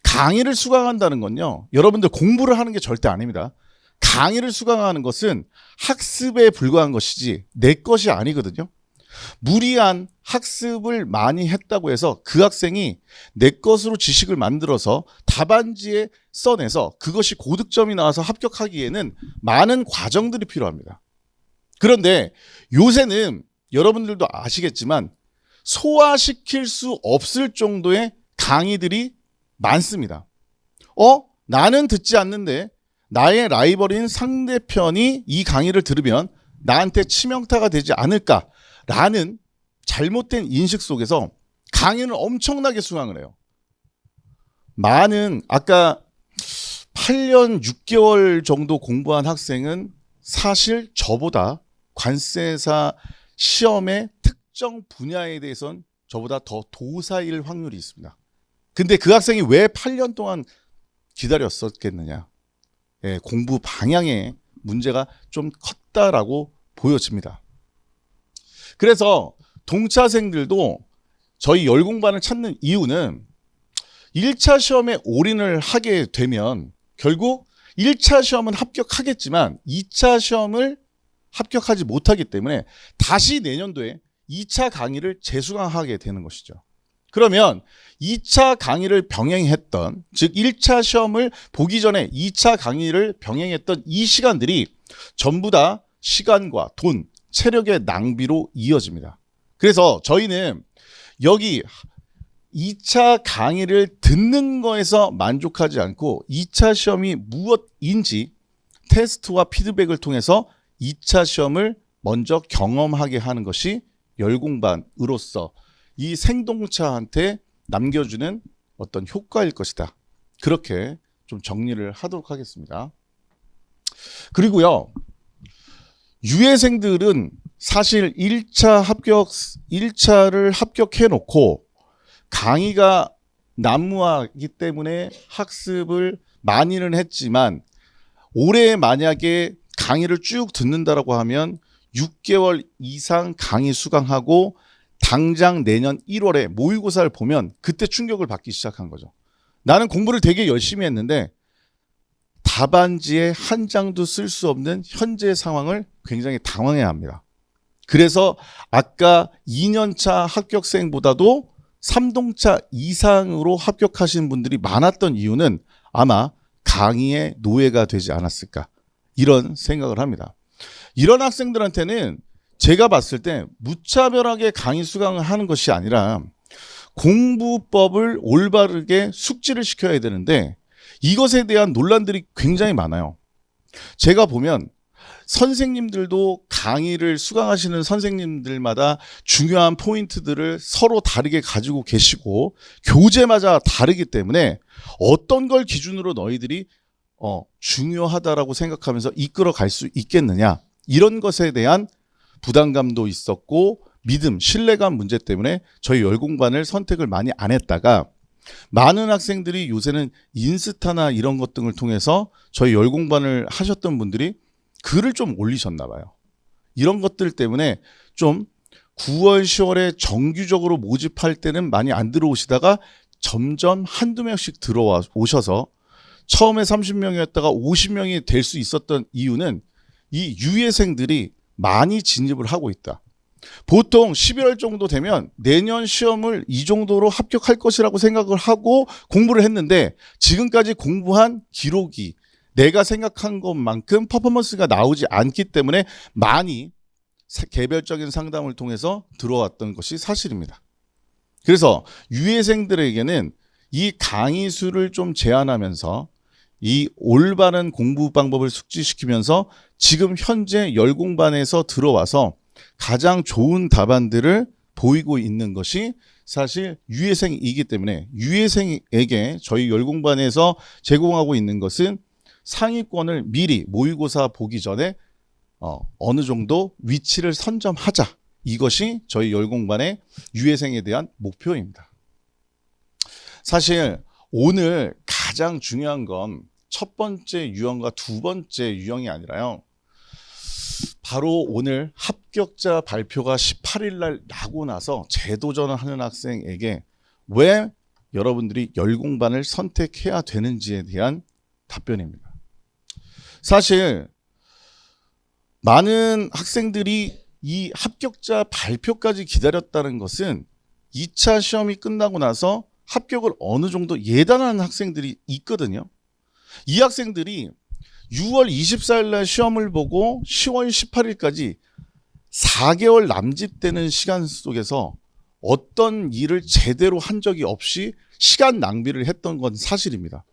강의를 수강한다는 건요, 여러분들 공부를 하는 게 절대 아닙니다. 강의를 수강하는 것은 학습에 불과한 것이지 내 것이 아니거든요. 무리한 학습을 많이 했다고 해서 그 학생이 내 것으로 지식을 만들어서 답안지에 써내서 그것이 고득점이 나와서 합격하기에는 많은 과정들이 필요합니다. 그런데 요새는 여러분들도 아시겠지만 소화시킬 수 없을 정도의 강의들이 많습니다. 나는 듣지 않는데 나의 라이벌인 상대편이 이 강의를 들으면 나한테 치명타가 되지 않을까라는 잘못된 인식 속에서 강의를 엄청나게 수강을 해요. 많은 아까 8년 6개월 정도 공부한 학생은 사실 저보다 관세사 시험의 특정 분야에 대해서는 저보다 더 도사일 확률이 있습니다. 근데 그 학생이 왜 8년 동안 기다렸었겠느냐? 공부 방향에 문제가 좀 컸다라고 보여집니다. 그래서 동차생들도 저희 열공반을 찾는 이유는 1차 시험에 올인을 하게 되면 결국 1차 시험은 합격하겠지만 2차 시험을 합격하지 못하기 때문에 다시 내년도에 2차 강의를 재수강하게 되는 것이죠. 그러면 2차 강의를 병행했던, 즉 1차 시험을 보기 전에 2차 강의를 병행했던 이 시간들이 전부 다 시간과 돈, 체력의 낭비로 이어집니다. 그래서 저희는 여기 2차 강의를 듣는 거에서 만족하지 않고 2차 시험이 무엇인지 테스트와 피드백을 통해서 2차 시험을 먼저 경험하게 하는 것이 열공반으로서 이 생동차한테 남겨주는 어떤 효과일 것이다. 그렇게 좀 정리를 하도록 하겠습니다. 그리고요, 유예생들은 사실 1차를 합격해 놓고 강의가 난무하기 때문에 학습을 많이는 했지만 올해 만약에 강의를 쭉 듣는다라고 하면 6개월 이상 강의 수강하고 당장 내년 1월에 모의고사를 보면 그때 충격을 받기 시작한 거죠. 나는 공부를 되게 열심히 했는데 답안지에 한 장도 쓸 수 없는 현재 상황을 굉장히 당황해야 합니다. 그래서 아까 2년차 합격생보다도 3동차 이상으로 합격하신 분들이 많았던 이유는 아마 강의의 노예가 되지 않았을까, 이런 생각을 합니다. 이런 학생들한테는 제가 봤을 때 무차별하게 강의 수강을 하는 것이 아니라 공부법을 올바르게 숙지를 시켜야 되는데 이것에 대한 논란들이 굉장히 많아요. 제가 보면 선생님들도 강의를 수강하시는 선생님들마다 중요한 포인트들을 서로 다르게 가지고 계시고 교재마다 다르기 때문에 어떤 걸 기준으로 너희들이 중요하다라고 생각하면서 이끌어 갈 수 있겠느냐, 이런 것에 대한 부담감도 있었고 믿음, 신뢰감 문제 때문에 저희 열공반을 선택을 많이 안 했다가 많은 학생들이 요새는 인스타나 이런 것 등을 통해서 저희 열공반을 하셨던 분들이 글을 좀 올리셨나 봐요. 이런 것들 때문에 좀 9월, 10월에 정규적으로 모집할 때는 많이 안 들어오시다가 점점 한두 명씩 들어오셔서 처음에 30명이었다가 50명이 될 수 있었던 이유는 이 유예생들이 많이 진입을 하고 있다. 보통 11월 정도 되면 내년 시험을 이 정도로 합격할 것이라고 생각을 하고 공부를 했는데 지금까지 공부한 기록이 내가 생각한 것만큼 퍼포먼스가 나오지 않기 때문에 많이 개별적인 상담을 통해서 들어왔던 것이 사실입니다. 그래서 유예생들에게는 이 강의 수를 좀 제한하면서 이 올바른 공부 방법을 숙지시키면서 지금 현재 열공반에서 들어와서 가장 좋은 답안들을 보이고 있는 것이 사실 유예생이기 때문에 유예생에게 저희 열공반에서 제공하고 있는 것은 상위권을 미리 모의고사 보기 전에 어느 정도 위치를 선점하자. 이것이 저희 열공반의 유예생에 대한 목표입니다. 사실 오늘 가장 중요한 건 첫 번째 유형과 두 번째 유형이 아니라요. 바로 오늘 합격자 발표가 18일 날 나고 나서 재도전을 하는 학생에게 왜 여러분들이 열공반을 선택해야 되는지에 대한 답변입니다. 사실 많은 학생들이 이 합격자 발표까지 기다렸다는 것은 2차 시험이 끝나고 나서 합격을 어느 정도 예단하는 학생들이 있거든요. 이 학생들이 6월 24일 날 시험을 보고 10월 18일까지 4개월 남짓되는 시간 속에서 어떤 일을 제대로 한 적이 없이 시간 낭비를 했던 건 사실입니다.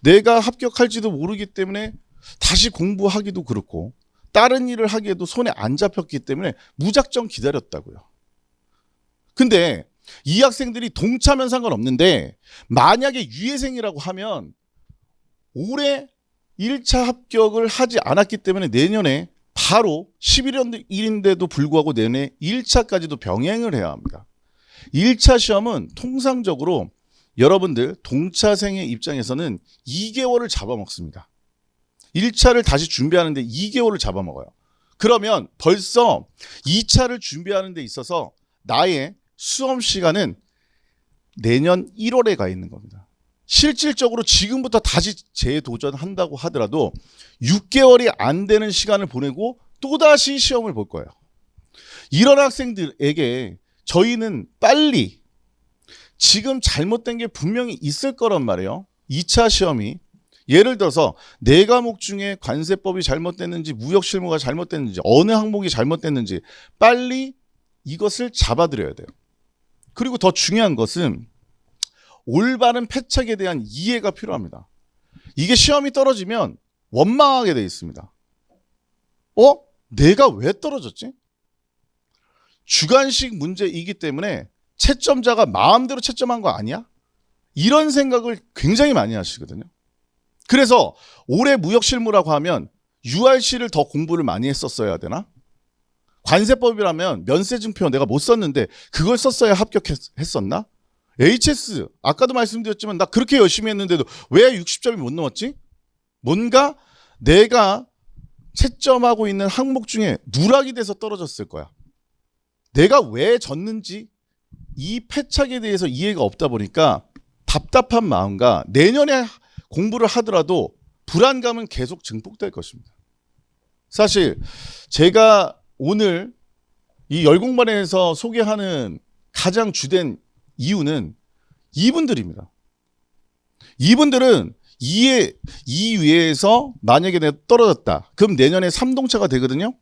내가 합격할지도 모르기 때문에 다시 공부하기도 그렇고 다른 일을 하기에도 손에 안 잡혔기 때문에 무작정 기다렸다고요. 근데 이 학생들이 동차면 상관없는데 만약에 유예생이라고 하면 올해 1차 합격을 하지 않았기 때문에 내년에 바로 11일인데도 불구하고 내년에 1차까지도 병행을 해야 합니다. 1차 시험은 통상적으로 여러분들 동차생의 입장에서는 2개월을 잡아먹습니다. 1차를 다시 준비하는데 2개월을 잡아먹어요. 그러면 벌써 2차를 준비하는 데 있어서 나의 수험 시간은 내년 1월에 가 있는 겁니다. 실질적으로 지금부터 다시 재도전한다고 하더라도 6개월이 안 되는 시간을 보내고 또다시 시험을 볼 거예요. 이런 학생들에게 저희는 빨리 지금 잘못된 게 분명히 있을 거란 말이에요. 2차 시험이 예를 들어서 네 과목 중에 관세법이 잘못됐는지 무역실무가 잘못됐는지 어느 항목이 잘못됐는지 빨리 이것을 잡아드려야 돼요. 그리고 더 중요한 것은 올바른 패착에 대한 이해가 필요합니다. 이게 시험이 떨어지면 원망하게 돼 있습니다. 내가 왜 떨어졌지? 주관식 문제이기 때문에 채점자가 마음대로 채점한 거 아니야? 이런 생각을 굉장히 많이 하시거든요. 그래서 올해 무역실무라고 하면 URC를 더 공부를 많이 했었어야 되나? 관세법이라면 면세증표 내가 못 썼는데 그걸 썼어야 합격했었나? HS 아까도 말씀드렸지만 나 그렇게 열심히 했는데도 왜 60점이 못 넘었지? 뭔가 내가 채점하고 있는 항목 중에 누락이 돼서 떨어졌을 거야. 내가 왜 졌는지 이 패착에 대해서 이해가 없다 보니까 답답한 마음과 내년에 공부를 하더라도 불안감은 계속 증폭될 것입니다. 사실 제가 오늘 이 열공반에서 소개하는 가장 주된 이유는 이분들입니다. 이분들은 이 위에서 만약에 내가 떨어졌다. 그럼 내년에 3동차가 되거든요.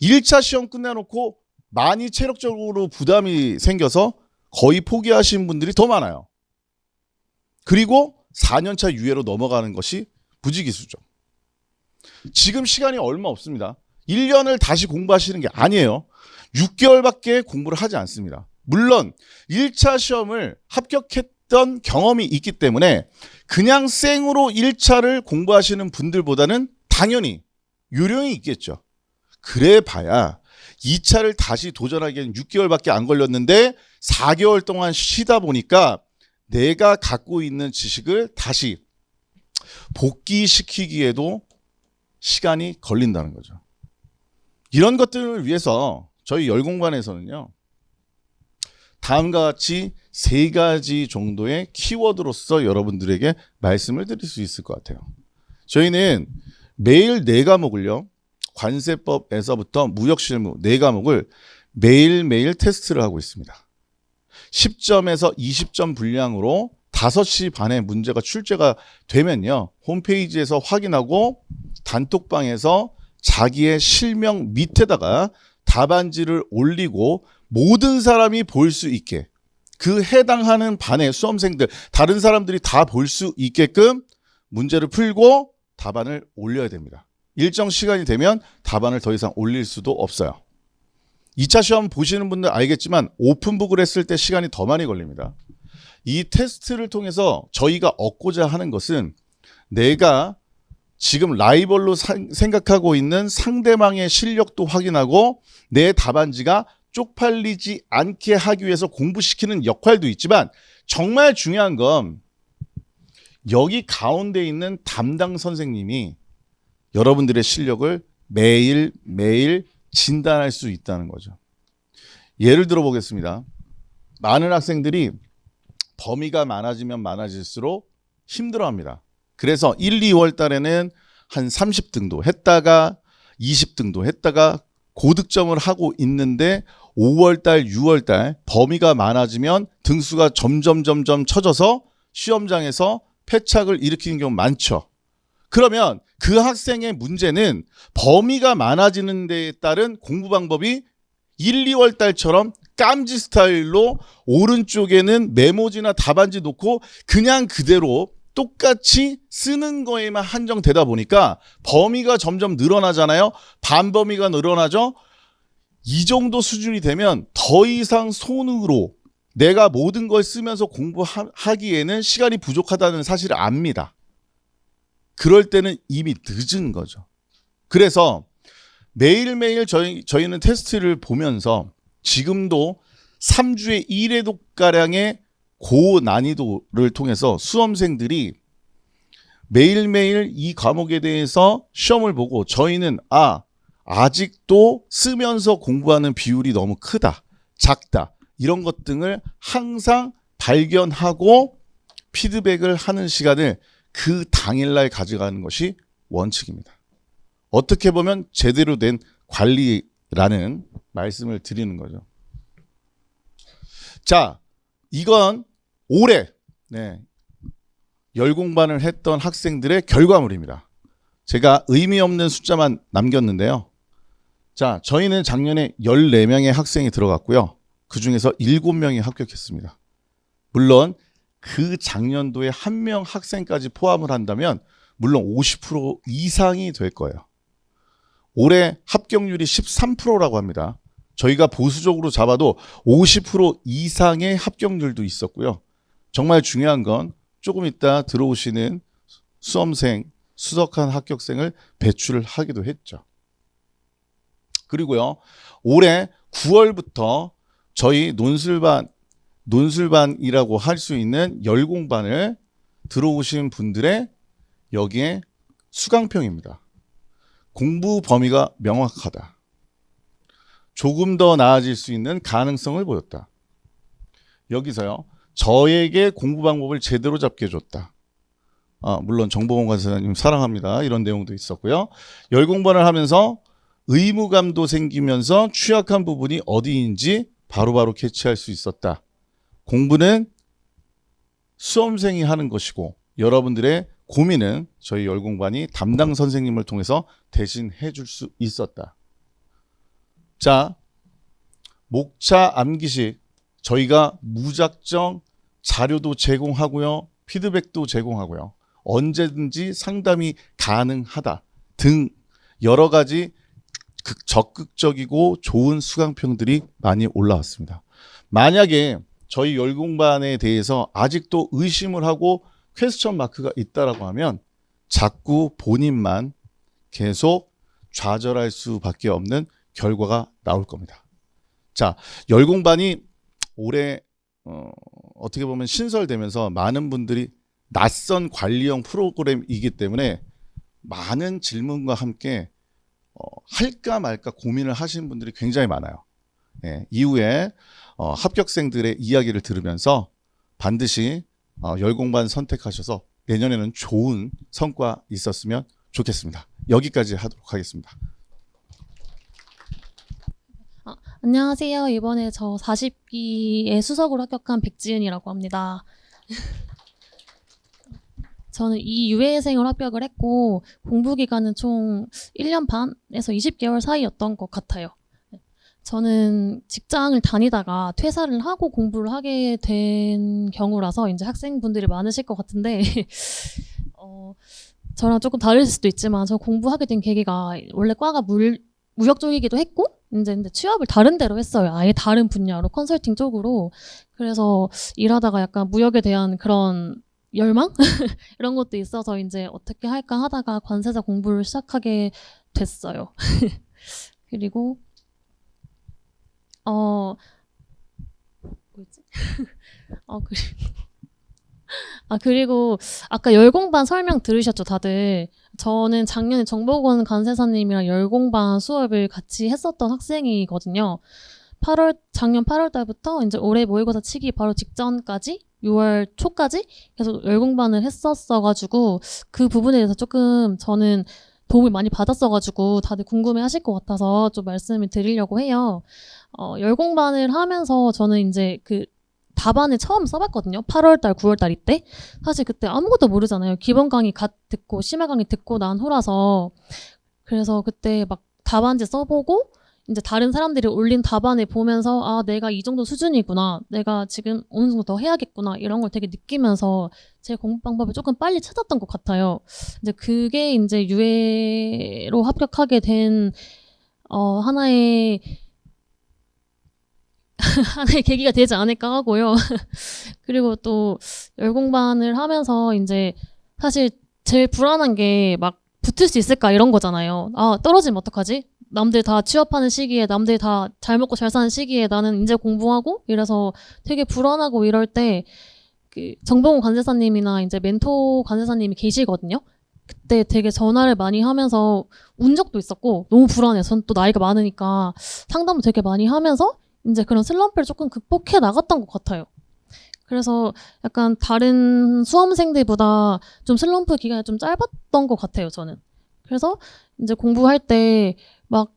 1차 시험 끝내놓고 많이 체력적으로 부담이 생겨서 거의 포기하신 분들이 더 많아요. 그리고 4년차 유예로 넘어가는 것이 부지기수죠. 지금 시간이 얼마 없습니다. 1년을 다시 공부하시는 게 아니에요. 6개월밖에 공부를 하지 않습니다. 물론 1차 시험을 합격했던 경험이 있기 때문에 그냥 생으로 1차를 공부하시는 분들보다는 당연히 요령이 있겠죠. 그래 봐야 2차를 다시 도전하기에는 6개월밖에 안 걸렸는데 4개월 동안 쉬다 보니까 내가 갖고 있는 지식을 다시 복귀시키기에도 시간이 걸린다는 거죠. 이런 것들을 위해서 저희 열공반에서는요. 다음과 같이 3가지 정도의 키워드로서 여러분들에게 말씀을 드릴 수 있을 것 같아요. 저희는 매일 4과목을요. 관세법에서부터 무역실무 4과목을 매일매일 테스트를 하고 있습니다. 10점에서 20점 분량으로 5시 반에 문제가 출제가 되면요. 홈페이지에서 확인하고 단톡방에서 자기의 실명 밑에다가 답안지를 올리고 모든 사람이 볼 수 있게 그 해당하는 반의 수험생들 다른 사람들이 다 볼 수 있게끔 문제를 풀고 답안을 올려야 됩니다. 일정 시간이 되면 답안을 더 이상 올릴 수도 없어요. 2차 시험 보시는 분들 알겠지만 오픈북을 했을 때 시간이 더 많이 걸립니다. 이 테스트를 통해서 저희가 얻고자 하는 것은 내가 지금 라이벌로 생각하고 있는 상대방의 실력도 확인하고 내 답안지가 쪽팔리지 않게 하기 위해서 공부시키는 역할도 있지만 정말 중요한 건 여기 가운데 있는 담당 선생님이 여러분들의 실력을 매일매일 진단할 수 있다는 거죠. 예를 들어 보겠습니다. 많은 학생들이 범위가 많아지면 많아질수록 힘들어합니다. 그래서 1, 2월 달에는 한 30등도 했다가 20등도 했다가 고득점을 하고 있는데 5월 달, 6월 달 범위가 많아지면 등수가 점점 쳐져서 시험장에서 패착을 일으키는 경우 많죠. 그러면 그 학생의 문제는 범위가 많아지는 데에 따른 공부 방법이 1, 2월 달처럼 깜지 스타일로 오른쪽에는 메모지나 답안지 놓고 그냥 그대로 똑같이 쓰는 거에만 한정되다 보니까 범위가 점점 늘어나잖아요. 반범위가 늘어나죠. 이 정도 수준이 되면 더 이상 손으로 내가 모든 걸 쓰면서 공부하기에는 시간이 부족하다는 사실을 압니다. 그럴 때는 이미 늦은 거죠. 그래서 매일매일 저희는 테스트를 보면서 지금도 3주에 1회독가량의 고난이도를 통해서 수험생들이 매일매일 이 과목에 대해서 시험을 보고 저희는 아직도 쓰면서 공부하는 비율이 너무 크다, 작다 이런 것 등을 항상 발견하고 피드백을 하는 시간을 그 당일날 가져가는 것이 원칙입니다. 어떻게 보면 제대로 된 관리라는 말씀을 드리는 거죠. 자, 이건 올해 열공반을 했던 학생들의 결과물입니다. 제가 의미 없는 숫자만 남겼는데요. 자, 저희는 작년에 14명의 학생이 들어갔고요. 그 중에서 7명이 합격했습니다. 물론 그 작년도에 1명 학생까지 포함을 한다면 물론 50% 이상이 될 거예요. 올해 합격률이 13%라고 합니다. 저희가 보수적으로 잡아도 50% 이상의 합격률도 있었고요. 정말 중요한 건 조금 이따 들어오시는 수험생, 수석한 합격생을 배출을 하기도 했죠. 그리고요, 올해 9월부터 저희 논술반이라고 할 수 있는 열공반을 들어오신 분들의 여기에 수강평입니다. 공부 범위가 명확하다. 조금 더 나아질 수 있는 가능성을 보였다. 여기서요, 저에게 공부 방법을 제대로 잡게 해줬다. 물론 정보원 간사님 사랑합니다. 이런 내용도 있었고요. 열공반을 하면서 의무감도 생기면서 취약한 부분이 어디인지 바로바로 캐치할 수 있었다. 공부는 수험생이 하는 것이고 여러분들의 고민은 저희 열공반이 담당 선생님을 통해서 대신 해줄 수 있었다. 자, 목차 암기식 저희가 무작정 자료도 제공하고요. 피드백도 제공하고요. 언제든지 상담이 가능하다 등 여러 가지 적극적이고 좋은 수강평들이 많이 올라왔습니다. 만약에 저희 열공반에 대해서 아직도 의심을 하고 퀘스천 마크가 있다라고 하면 자꾸 본인만 계속 좌절할 수밖에 없는 결과가 나올 겁니다. 자, 열공반이 올해 어떻게 보면 신설되면서 많은 분들이 낯선 관리형 프로그램이기 때문에 많은 질문과 함께 할까 말까 고민을 하시는 분들이 굉장히 많아요. 이후에 합격생들의 이야기를 들으면서 반드시 열공반 선택하셔서 내년에는 좋은 성과 있었으면 좋겠습니다. 여기까지 하도록 하겠습니다. 안녕하세요. 이번에 저 40기의 수석으로 합격한 백지은이라고 합니다. 저는 이 유예생으로 합격을 했고 공부 기간은 총 1년 반에서 20개월 사이였던 것 같아요. 저는 직장을 다니다가 퇴사를 하고 공부를 하게 된 경우라서 이제 학생분들이 많으실 것 같은데 저랑 조금 다를 수도 있지만 저 공부하게 된 계기가 원래 과가 무역 쪽이기도 했고 이제 취업을 다른 데로 했어요. 아예 다른 분야로 컨설팅 쪽으로. 그래서 일하다가 약간 무역에 대한 그런 열망? 이런 것도 있어서 이제 어떻게 할까 하다가 관세자 공부를 시작하게 됐어요. 그리고 뭐였지? 그리고 아까 열공반 설명 들으셨죠, 다들? 저는 작년에 정보원 간세사님이랑 열공반 수업을 같이 했었던 학생이거든요. 작년 8월 달부터 이제 올해 모의고사 치기 바로 직전까지 6월 초까지 계속 열공반을 했었어가지고 그 부분에 대해서 조금 저는 도움을 많이 받았어가지고 다들 궁금해 하실 것 같아서 좀 말씀을 드리려고 해요. 열공반을 하면서 저는 이제 그 답안을 처음 써봤거든요. 8월달, 9월달 이때. 사실 그때 아무것도 모르잖아요. 기본 강의 듣고 심야 강의 듣고 난 후라서. 그래서 그때 막 답안지 써보고 이제 다른 사람들이 올린 답안을 보면서 아, 내가 이 정도 수준이구나. 내가 지금 어느 정도 더 해야겠구나. 이런 걸 되게 느끼면서 제 공부 방법을 조금 빨리 찾았던 것 같아요. 이제 그게 이제 유예로 합격하게 된 하나의 계기가 되지 않을까 하고요. 그리고 또 열공반을 하면서 이제 사실 제일 불안한 게 막 붙을 수 있을까 이런 거잖아요. 아, 떨어지면 어떡하지? 남들 다 취업하는 시기에, 남들 다 잘 먹고 잘 사는 시기에 나는 이제 공부하고 이래서 되게 불안하고 이럴 때 그 정보원 관세사님이나 이제 멘토 관세사님이 계시거든요. 그때 되게 전화를 많이 하면서 운 적도 있었고 너무 불안해요. 전 또 나이가 많으니까 상담을 되게 많이 하면서 이제 그런 슬럼프를 조금 극복해 나갔던 것 같아요. 그래서 약간 다른 수험생들보다 좀 슬럼프 기간이 좀 짧았던 것 같아요, 저는. 그래서 이제 공부할 때 막,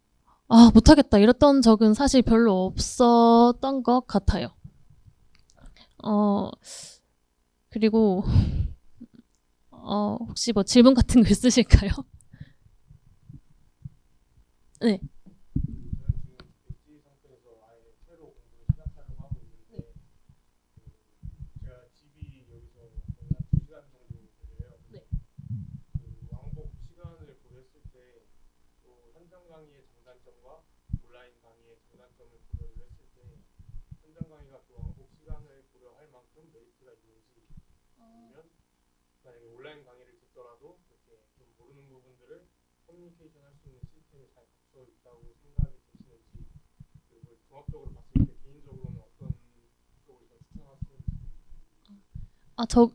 못하겠다 이랬던 적은 사실 별로 없었던 것 같아요. 그리고 혹시 뭐 질문 같은 거 있으실까요? 네. 제가 집이 여기서 거의 한 2시간 정도 걸려요. 네. 그 왕복 시간을 고려했을 때 또 현장 강의의 장단점과 온라인 강의의 장단점을 고려를 했을 때 현장 강의가 그 왕복 시간을 고려할 만큼 메리트가 있는지, 아니면 만약에 온라인 강의를 듣더라도 이렇게 좀 모르는 부분들을 커뮤니케이션 할 수 있는 시스템이 잘 갖춰 있다고 생각이 드시는지, 그리고 종합적으로 봤을 때 개인적으로는 어떤 쪽을 더 추천하시는지.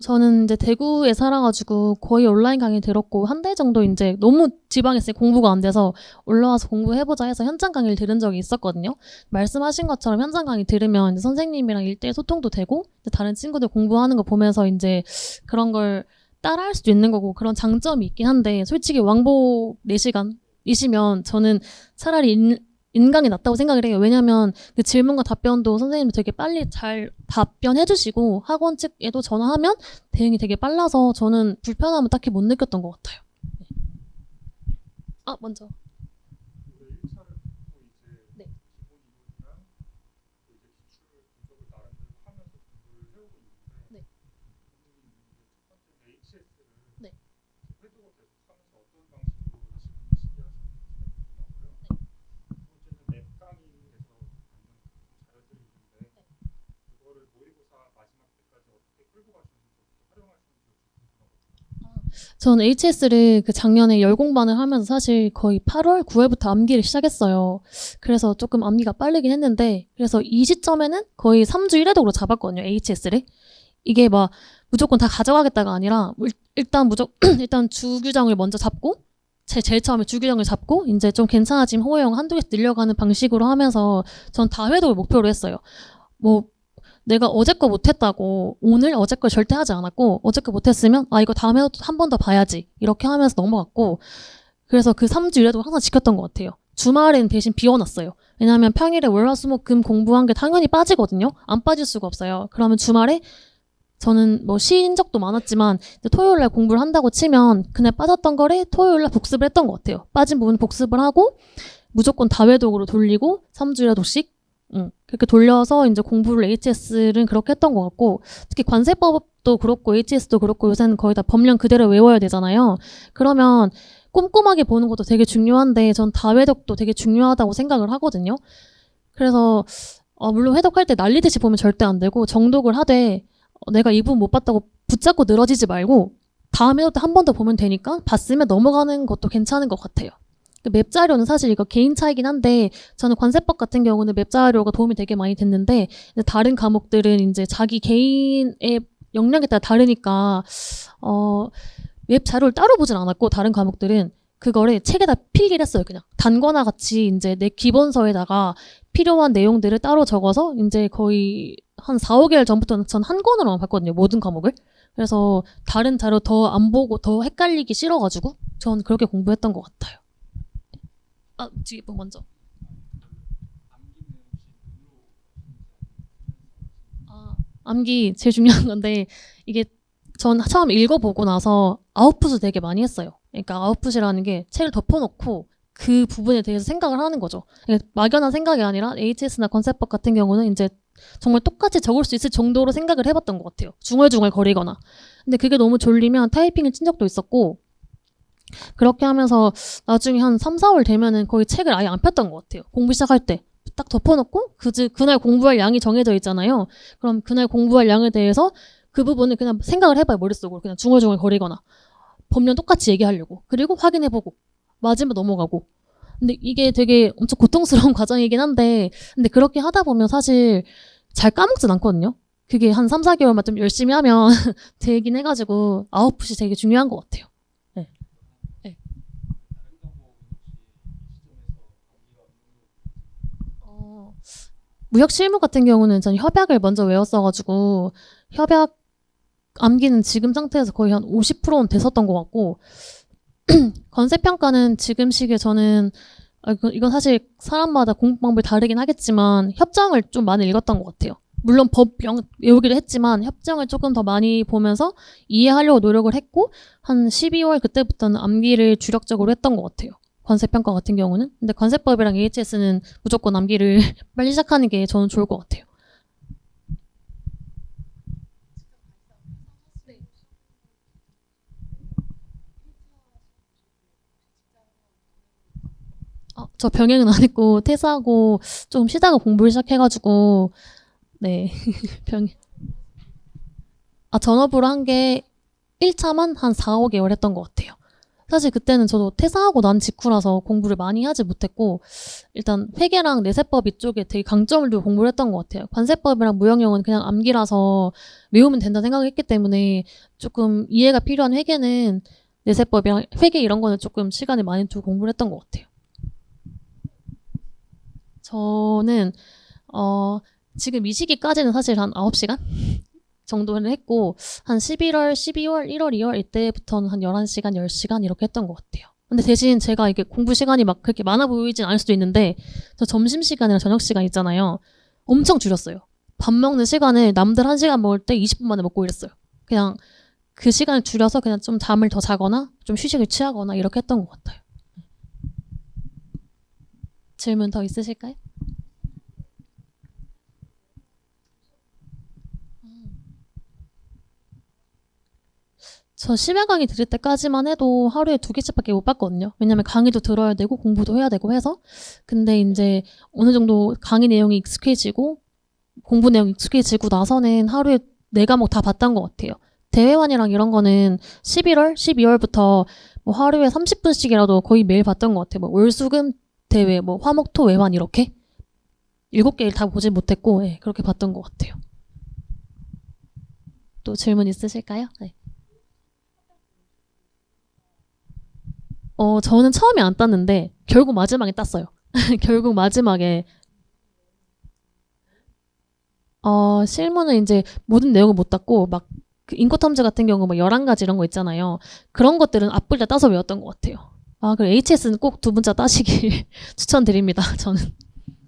저는 이제 대구에 살아가지고 거의 온라인 강의 들었고, 한 달 정도 이제 너무 지방에 있을 때 공부가 안 돼서 올라와서 공부해보자 해서 현장 강의를 들은 적이 있었거든요. 말씀하신 것처럼 현장 강의 들으면 이제 선생님이랑 1대1 소통도 되고, 이제 다른 친구들 공부하는 거 보면서 이제 그런 걸 따라할 수도 있는 거고, 그런 장점이 있긴 한데, 솔직히 왕복 4시간이시면 저는 차라리 인강이 낫다고 생각을 해요. 왜냐면 그 질문과 답변도 선생님도 되게 빨리 잘 답변해 주시고, 학원 측에도 전화하면 대응이 되게 빨라서 저는 불편함은 딱히 못 느꼈던 것 같아요. 네. 먼저. 그 1차를 듣고 이제 네. 기본 이론이랑 그 이제 기출 분석을 나름대로 하면서 공부를 해오고 있는데, 네. 선생님이 이제 첫 번째는 HS를 네. 회독을 계속 하면서 어떤 방식으로 지금 시기하시는지가 궁금하고요. 두 번째는 맵 강의에서 받는 자료들이 있는데, 그거를 모의고사 마지막 때까지 어떻게 끌고 가시는지, 어떻게 활용하시는지가 좀 궁금하거든요. 저는 HS를 그 작년에 열공반을 하면서 사실 거의 8월, 9월부터 암기를 시작했어요. 그래서 조금 암기가 빠르긴 했는데, 그래서 이 시점에는 거의 3주 1회독으로 잡았거든요, HS를. 이게 막 무조건 다 가져가겠다가 아니라, 일단 주규정을 먼저 잡고, 제일 처음에 주규정을 잡고, 이제 좀 괜찮아지면 호영 한두 개씩 늘려가는 방식으로 하면서 전 다 회독을 목표로 했어요. 뭐, 내가 어제 거 못했다고 오늘 어제 걸 절대 하지 않았고, 어제 거 못했으면 이거 다음에 한 번 더 봐야지 이렇게 하면서 넘어갔고, 그래서 그 3주 일에도 항상 지켰던 것 같아요. 주말엔 대신 비워놨어요. 왜냐하면 평일에 월화수목금 공부한 게 당연히 빠지거든요. 안 빠질 수가 없어요. 그러면 주말에 저는 뭐 쉬인 적도 많았지만 토요일날 공부를 한다고 치면 그날 빠졌던 거를 토요일날 복습을 했던 것 같아요. 빠진 부분 복습을 하고 무조건 다회독으로 돌리고 3주 1회독씩 그렇게 돌려서 이제 공부를 HS는 그렇게 했던 것 같고, 특히 관세법도 그렇고 HS도 그렇고 요새는 거의 다 법령 그대로 외워야 되잖아요. 그러면 꼼꼼하게 보는 것도 되게 중요한데 전 다회독도 되게 중요하다고 생각을 하거든요. 그래서 물론 회독할 때 날리듯이 보면 절대 안 되고, 정독을 하되 내가 이 부분 못 봤다고 붙잡고 늘어지지 말고 다음 회독 때 한 번 더 보면 되니까 봤으면 넘어가는 것도 괜찮은 것 같아요. 맵 자료는 사실 이거 개인 차이긴 한데, 저는 관세법 같은 경우는 맵 자료가 도움이 되게 많이 됐는데, 다른 과목들은 이제 자기 개인의 역량에 따라 다르니까 웹 자료를 따로 보진 않았고, 다른 과목들은 그거를 책에다 필기를 했어요. 그냥 단권화 같이 이제 내 기본서에다가 필요한 내용들을 따로 적어서 이제 거의 한 4, 5개월 전부터는 전 한 권으로만 봤거든요, 모든 과목을. 그래서 다른 자료 더 안 보고 더 헷갈리기 싫어가지고 전 그렇게 공부했던 것 같아요. 뒤에 분 먼저. 암기 제일 중요한 건데, 이게 전 처음 읽어보고 나서 아웃풋을 되게 많이 했어요. 그러니까 아웃풋이라는 게 책을 덮어놓고 그 부분에 대해서 생각을 하는 거죠. 그러니까 막연한 생각이 아니라 HS나 컨셉법 같은 경우는 이제 정말 똑같이 적을 수 있을 정도로 생각을 해봤던 것 같아요. 중얼중얼 거리거나. 근데 그게 너무 졸리면 타이핑을 친 적도 있었고, 그렇게 하면서 나중에 한 3, 4월 되면은 거의 책을 아예 안 폈던 것 같아요. 공부 시작할 때 딱 덮어놓고 그날 공부할 양이 정해져 있잖아요. 그럼 그날 공부할 양에 대해서 그 부분을 그냥 생각을 해봐요. 머릿속으로 그냥 중얼중얼 거리거나 법령 똑같이 얘기하려고, 그리고 확인해보고 맞으면 넘어가고. 근데 이게 되게 엄청 고통스러운 과정이긴 한데, 근데 그렇게 하다 보면 사실 잘 까먹진 않거든요. 그게 한 3, 4개월만 좀 열심히 하면 되긴 해가지고 아웃풋이 되게 중요한 것 같아요. 무역 실무 같은 경우는 전 협약을 먼저 외웠어가지고 협약 암기는 지금 상태에서 거의 한 50%는 됐었던 것 같고, 건세평가는 지금 시기에 저는 이건 사실 사람마다 공부 방법이 다르긴 하겠지만 협정을 좀 많이 읽었던 것 같아요. 물론 법 외우기도 했지만 협정을 조금 더 많이 보면서 이해하려고 노력을 했고 한 12월 그때부터는 암기를 주력적으로 했던 것 같아요. 관세평가 같은 경우는. 근데 관세법이랑 AHS는 무조건 암기를 빨리 시작하는 게 저는 좋을 것 같아요. 저 병행은 안 했고 퇴사하고 좀 쉬다가 공부를 시작해가지고 네 병행. 전업으로 한 게 1차만 한 4, 5개월 했던 것 같아요. 사실 그때는 저도 퇴사하고 난 직후라서 공부를 많이 하지 못했고 일단 회계랑 내세법 이쪽에 되게 강점을 두고 공부를 했던 것 같아요. 관세법이랑 무형용은 그냥 암기라서 외우면 된다 생각했기 때문에 조금 이해가 필요한 회계는 내세법이랑 회계 이런 거는 조금 시간을 많이 두고 공부를 했던 것 같아요. 저는 지금 이 시기까지는 사실 한 9시간 정도는 했고 한 11월, 12월, 1월, 2월 이때부터는 한 11시간, 10시간 이렇게 했던 것 같아요. 근데 대신 제가 이게 공부 시간이 막 그렇게 많아 보이진 않을 수도 있는데 저 점심시간이랑 저녁시간 있잖아요. 엄청 줄였어요. 밥 먹는 시간을 남들 1시간 먹을 때 20분 만에 먹고 이랬어요. 그냥 그 시간을 줄여서 그냥 좀 잠을 더 자거나 좀 휴식을 취하거나 이렇게 했던 것 같아요. 질문 더 있으실까요? 저 심야 강의 들을 때까지만 해도 하루에 2개씩밖에 못 봤거든요. 왜냐면 강의도 들어야 되고 공부도 해야 되고 해서. 근데 이제 어느 정도 강의 내용이 익숙해지고 공부 내용이 익숙해지고 나서는 하루에 4과목 다 봤던 것 같아요. 대회반이랑 이런 거는 11월, 12월부터 뭐 하루에 30분씩이라도 거의 매일 봤던 것 같아요. 뭐 월, 수, 금 대회, 뭐 화목, 토, 외환 이렇게 7개를 다 보지 못했고 네, 그렇게 봤던 것 같아요. 또 질문 있으실까요? 네. 저는 처음에 안 땄는데 결국 마지막에 땄어요. 결국 마지막에 실무는 이제 모든 내용을 못 땄고 막 그 인코텀즈 같은 경우 막 11가지 이런 거 있잖아요. 그런 것들은 앞불다 따서 외웠던 것 같아요. 그리고 HS는 꼭 2문자 따시길 추천드립니다. 저는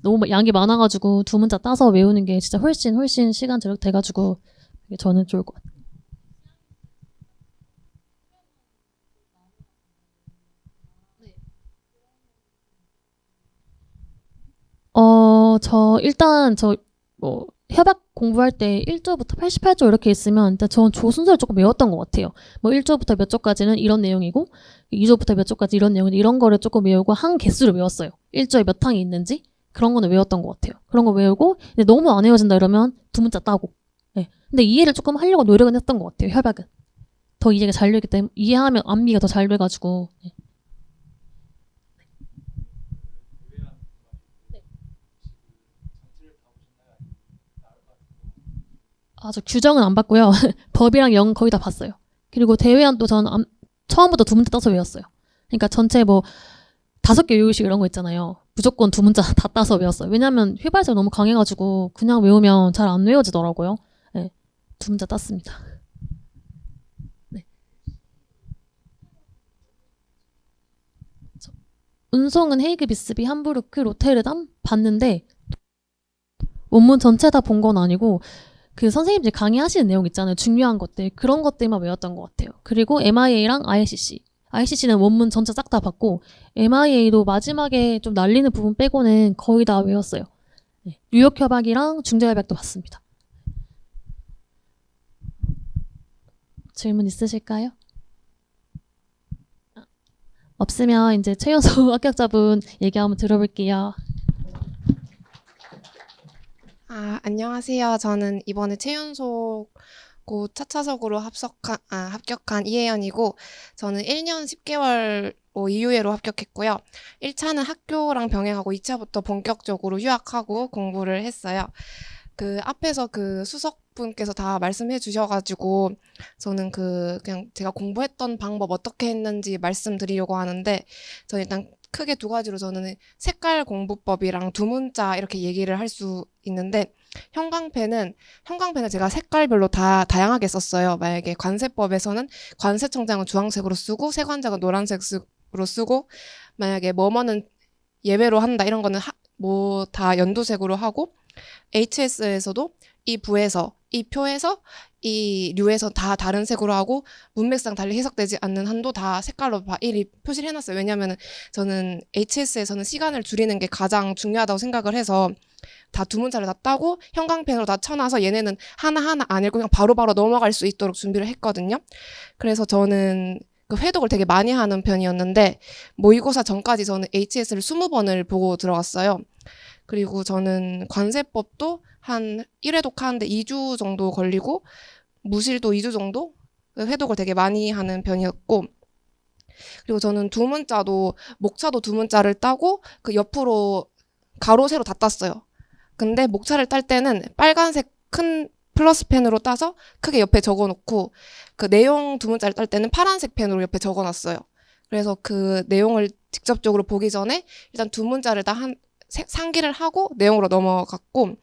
너무 양이 많아가지고 2문자 따서 외우는 게 진짜 훨씬 시간 절약 돼가지고 저는 좋을 것 같아요. 뭐 협약 공부할 때 1조부터 88조 이렇게 있으면 일단 전 조 순서를 조금 외웠던 것 같아요. 뭐 1조부터 몇 조까지는 이런 내용이고 2조부터 몇 조까지 이런 내용인데 이런 거를 조금 외우고 한 개수를 외웠어요. 1조에 몇 항이 있는지 그런 거는 외웠던 것 같아요. 그런 거 외우고 근데 너무 안 외워진다 이러면 2문자 따고. 네. 근데 이해를 조금 하려고 노력은 했던 것 같아요. 협약은. 더 이해가 잘 되기 때문에 이해하면 암기가 더 잘 돼가지고. 네. 저 규정은 안 봤고요. 법이랑 영 거의 다 봤어요. 그리고 대외안도 저는 처음부터 2문자 따서 외웠어요. 그러니까 전체 뭐 5개 요일식 이런 거 있잖아요. 무조건 2문자 다 따서 외웠어요. 왜냐면 휘발성이 너무 강해가지고 그냥 외우면 잘 안 외워지더라고요. 네, 2문자 땄습니다. 네. 운송은 헤이그, 비스비, 함부르크, 로테르담 봤는데 원문 전체 다 본 건 아니고 그 선생님들이 강의하시는 내용 있잖아요. 중요한 것들. 그런 것들만 외웠던 것 같아요. 그리고 MIA랑 ICC. ICC는 원문 전체 싹 다 봤고 MIA도 마지막에 좀 날리는 부분 빼고는 거의 다 외웠어요. 네. 뉴욕 협약이랑 중재 협약도 봤습니다. 질문 있으실까요? 없으면 이제 최연소 합격자분 얘기 한번 들어볼게요. 안녕하세요. 저는 이번에 최연소고 차차석으로 합격한 이혜연이고, 저는 1년 10개월 이유예로 합격했고요. 1차는 학교랑 병행하고 2차부터 본격적으로 휴학하고 공부를 했어요. 그 앞에서 그 수석분께서 다 말씀해 주셔가지고 저는 그냥 제가 공부했던 방법 어떻게 했는지 말씀드리려고 하는데, 저는 일단 크게 2가지로 저는 색깔 공부법이랑 2문자 이렇게 얘기를 할 수 있는데, 형광펜은 제가 색깔별로 다 다양하게 썼어요. 만약에 관세법에서는 관세청장은 주황색으로 쓰고 세관장은 노란색으로 쓰고, 만약에 뭐뭐는 예외로 한다 이런 거는 뭐 다 연두색으로 하고, HS에서도 이 부에서 이 표에서 이 류에서 다 다른 색으로 하고 문맥상 달리 해석되지 않는 한도 다 색깔로 일일이 표시를 해놨어요. 왜냐면은 저는 HS에서는 시간을 줄이는 게 가장 중요하다고 생각을 해서 다 두 문자를 다 따고 형광펜으로 다 쳐놔서 얘네는 하나하나 안 읽고 그냥 바로바로 넘어갈 수 있도록 준비를 했거든요. 그래서 저는 그 회독을 되게 많이 하는 편이었는데 모의고사 전까지 저는 HS를 20번을 보고 들어갔어요. 그리고 저는 관세법도 한 1회독 하는데 2주 정도 걸리고 무실도 2주 정도 회독을 되게 많이 하는 편이었고, 그리고 저는 두 문자도 목차도 두 문자를 따고 그 옆으로 가로 세로 다 땄어요. 근데 목차를 딸 때는 빨간색 큰 플러스 펜으로 따서 크게 옆에 적어놓고 그 내용 두 문자를 딸 때는 파란색 펜으로 옆에 적어놨어요. 그래서 그 내용을 직접적으로 보기 전에 일단 두 문자를 다 상기를 하고 내용으로 넘어갔고,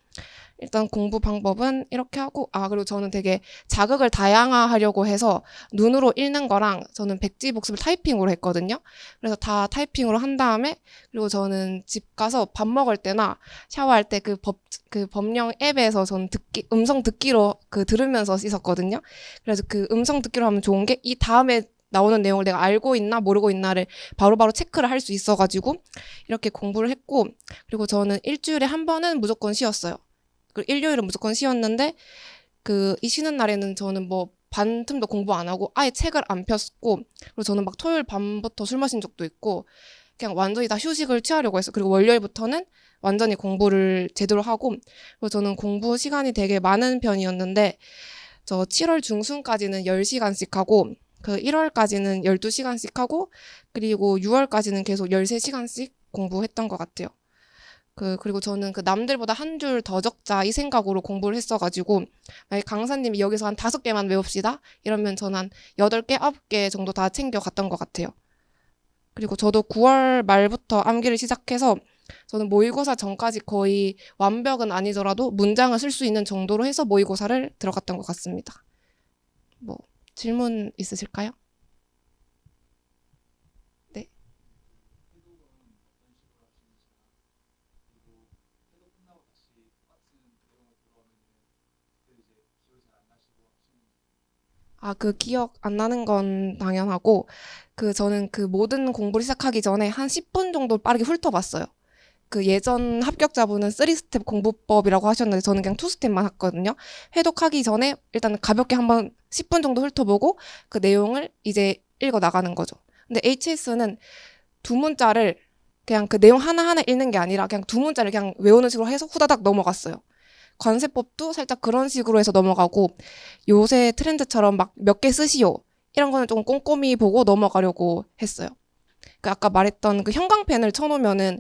일단 공부 방법은 이렇게 하고, 그리고 저는 되게 자극을 다양화하려고 해서 눈으로 읽는 거랑 저는 백지 복습을 타이핑으로 했거든요. 그래서 다 타이핑으로 한 다음에, 그리고 저는 집 가서 밥 먹을 때나 샤워할 때 그 법령 앱에서 저는 음성 듣기로 들으면서 씻었거든요. 그래서 그 음성 듣기로 하면 좋은 게 이 다음에 나오는 내용을 내가 알고 있나 모르고 있나를 바로바로 체크를 할 수 있어가지고 이렇게 공부를 했고, 그리고 저는 일주일에 한 번은 무조건 쉬었어요. 그리고 일요일은 무조건 쉬었는데 이 쉬는 날에는 저는 뭐 반 틈도 공부 안 하고 아예 책을 안 폈고, 그리고 저는 막 토요일 밤부터 술 마신 적도 있고 그냥 완전히 다 휴식을 취하려고 했어요. 그리고 월요일부터는 완전히 공부를 제대로 하고, 그리고 저는 공부 시간이 되게 많은 편이었는데 저 7월 중순까지는 10시간씩 하고 그 1월까지는 12시간씩 하고 그리고 6월까지는 계속 13시간씩 공부했던 것 같아요. 그리고 저는 남들보다 한 줄 더 적자 이 생각으로 공부를 했어가지고 만약 강사님이 여기서 한 5개만 외웁시다 이러면 저는 한 8개, 9개 정도 다 챙겨갔던 것 같아요. 그리고 저도 9월 말부터 암기를 시작해서 저는 모의고사 전까지 거의 완벽은 아니더라도 문장을 쓸 수 있는 정도로 해서 모의고사를 들어갔던 것 같습니다. 뭐 질문 있으실까요? 네. 기억 안 나는 건 당연하고, 저는 모든 공부를 시작하기 전에 한 10분 정도 빠르게 훑어봤어요. 예전 합격자분은 3스텝 공부법이라고 하셨는데 저는 그냥 2스텝만 했거든요. 회독하기 전에 일단 가볍게 한번 10분 정도 훑어보고 그 내용을 이제 읽어 나가는 거죠. 근데 HS는 두 문자를 그냥 그 내용 하나하나 읽는 게 아니라 그냥 두 문자를 그냥 외우는 식으로 해서 후다닥 넘어갔어요. 관세법도 살짝 그런 식으로 해서 넘어가고, 요새 트렌드처럼 막 몇 개 쓰시오 이런 거는 좀 꼼꼼히 보고 넘어가려고 했어요. 아까 말했던 형광펜을 쳐놓으면은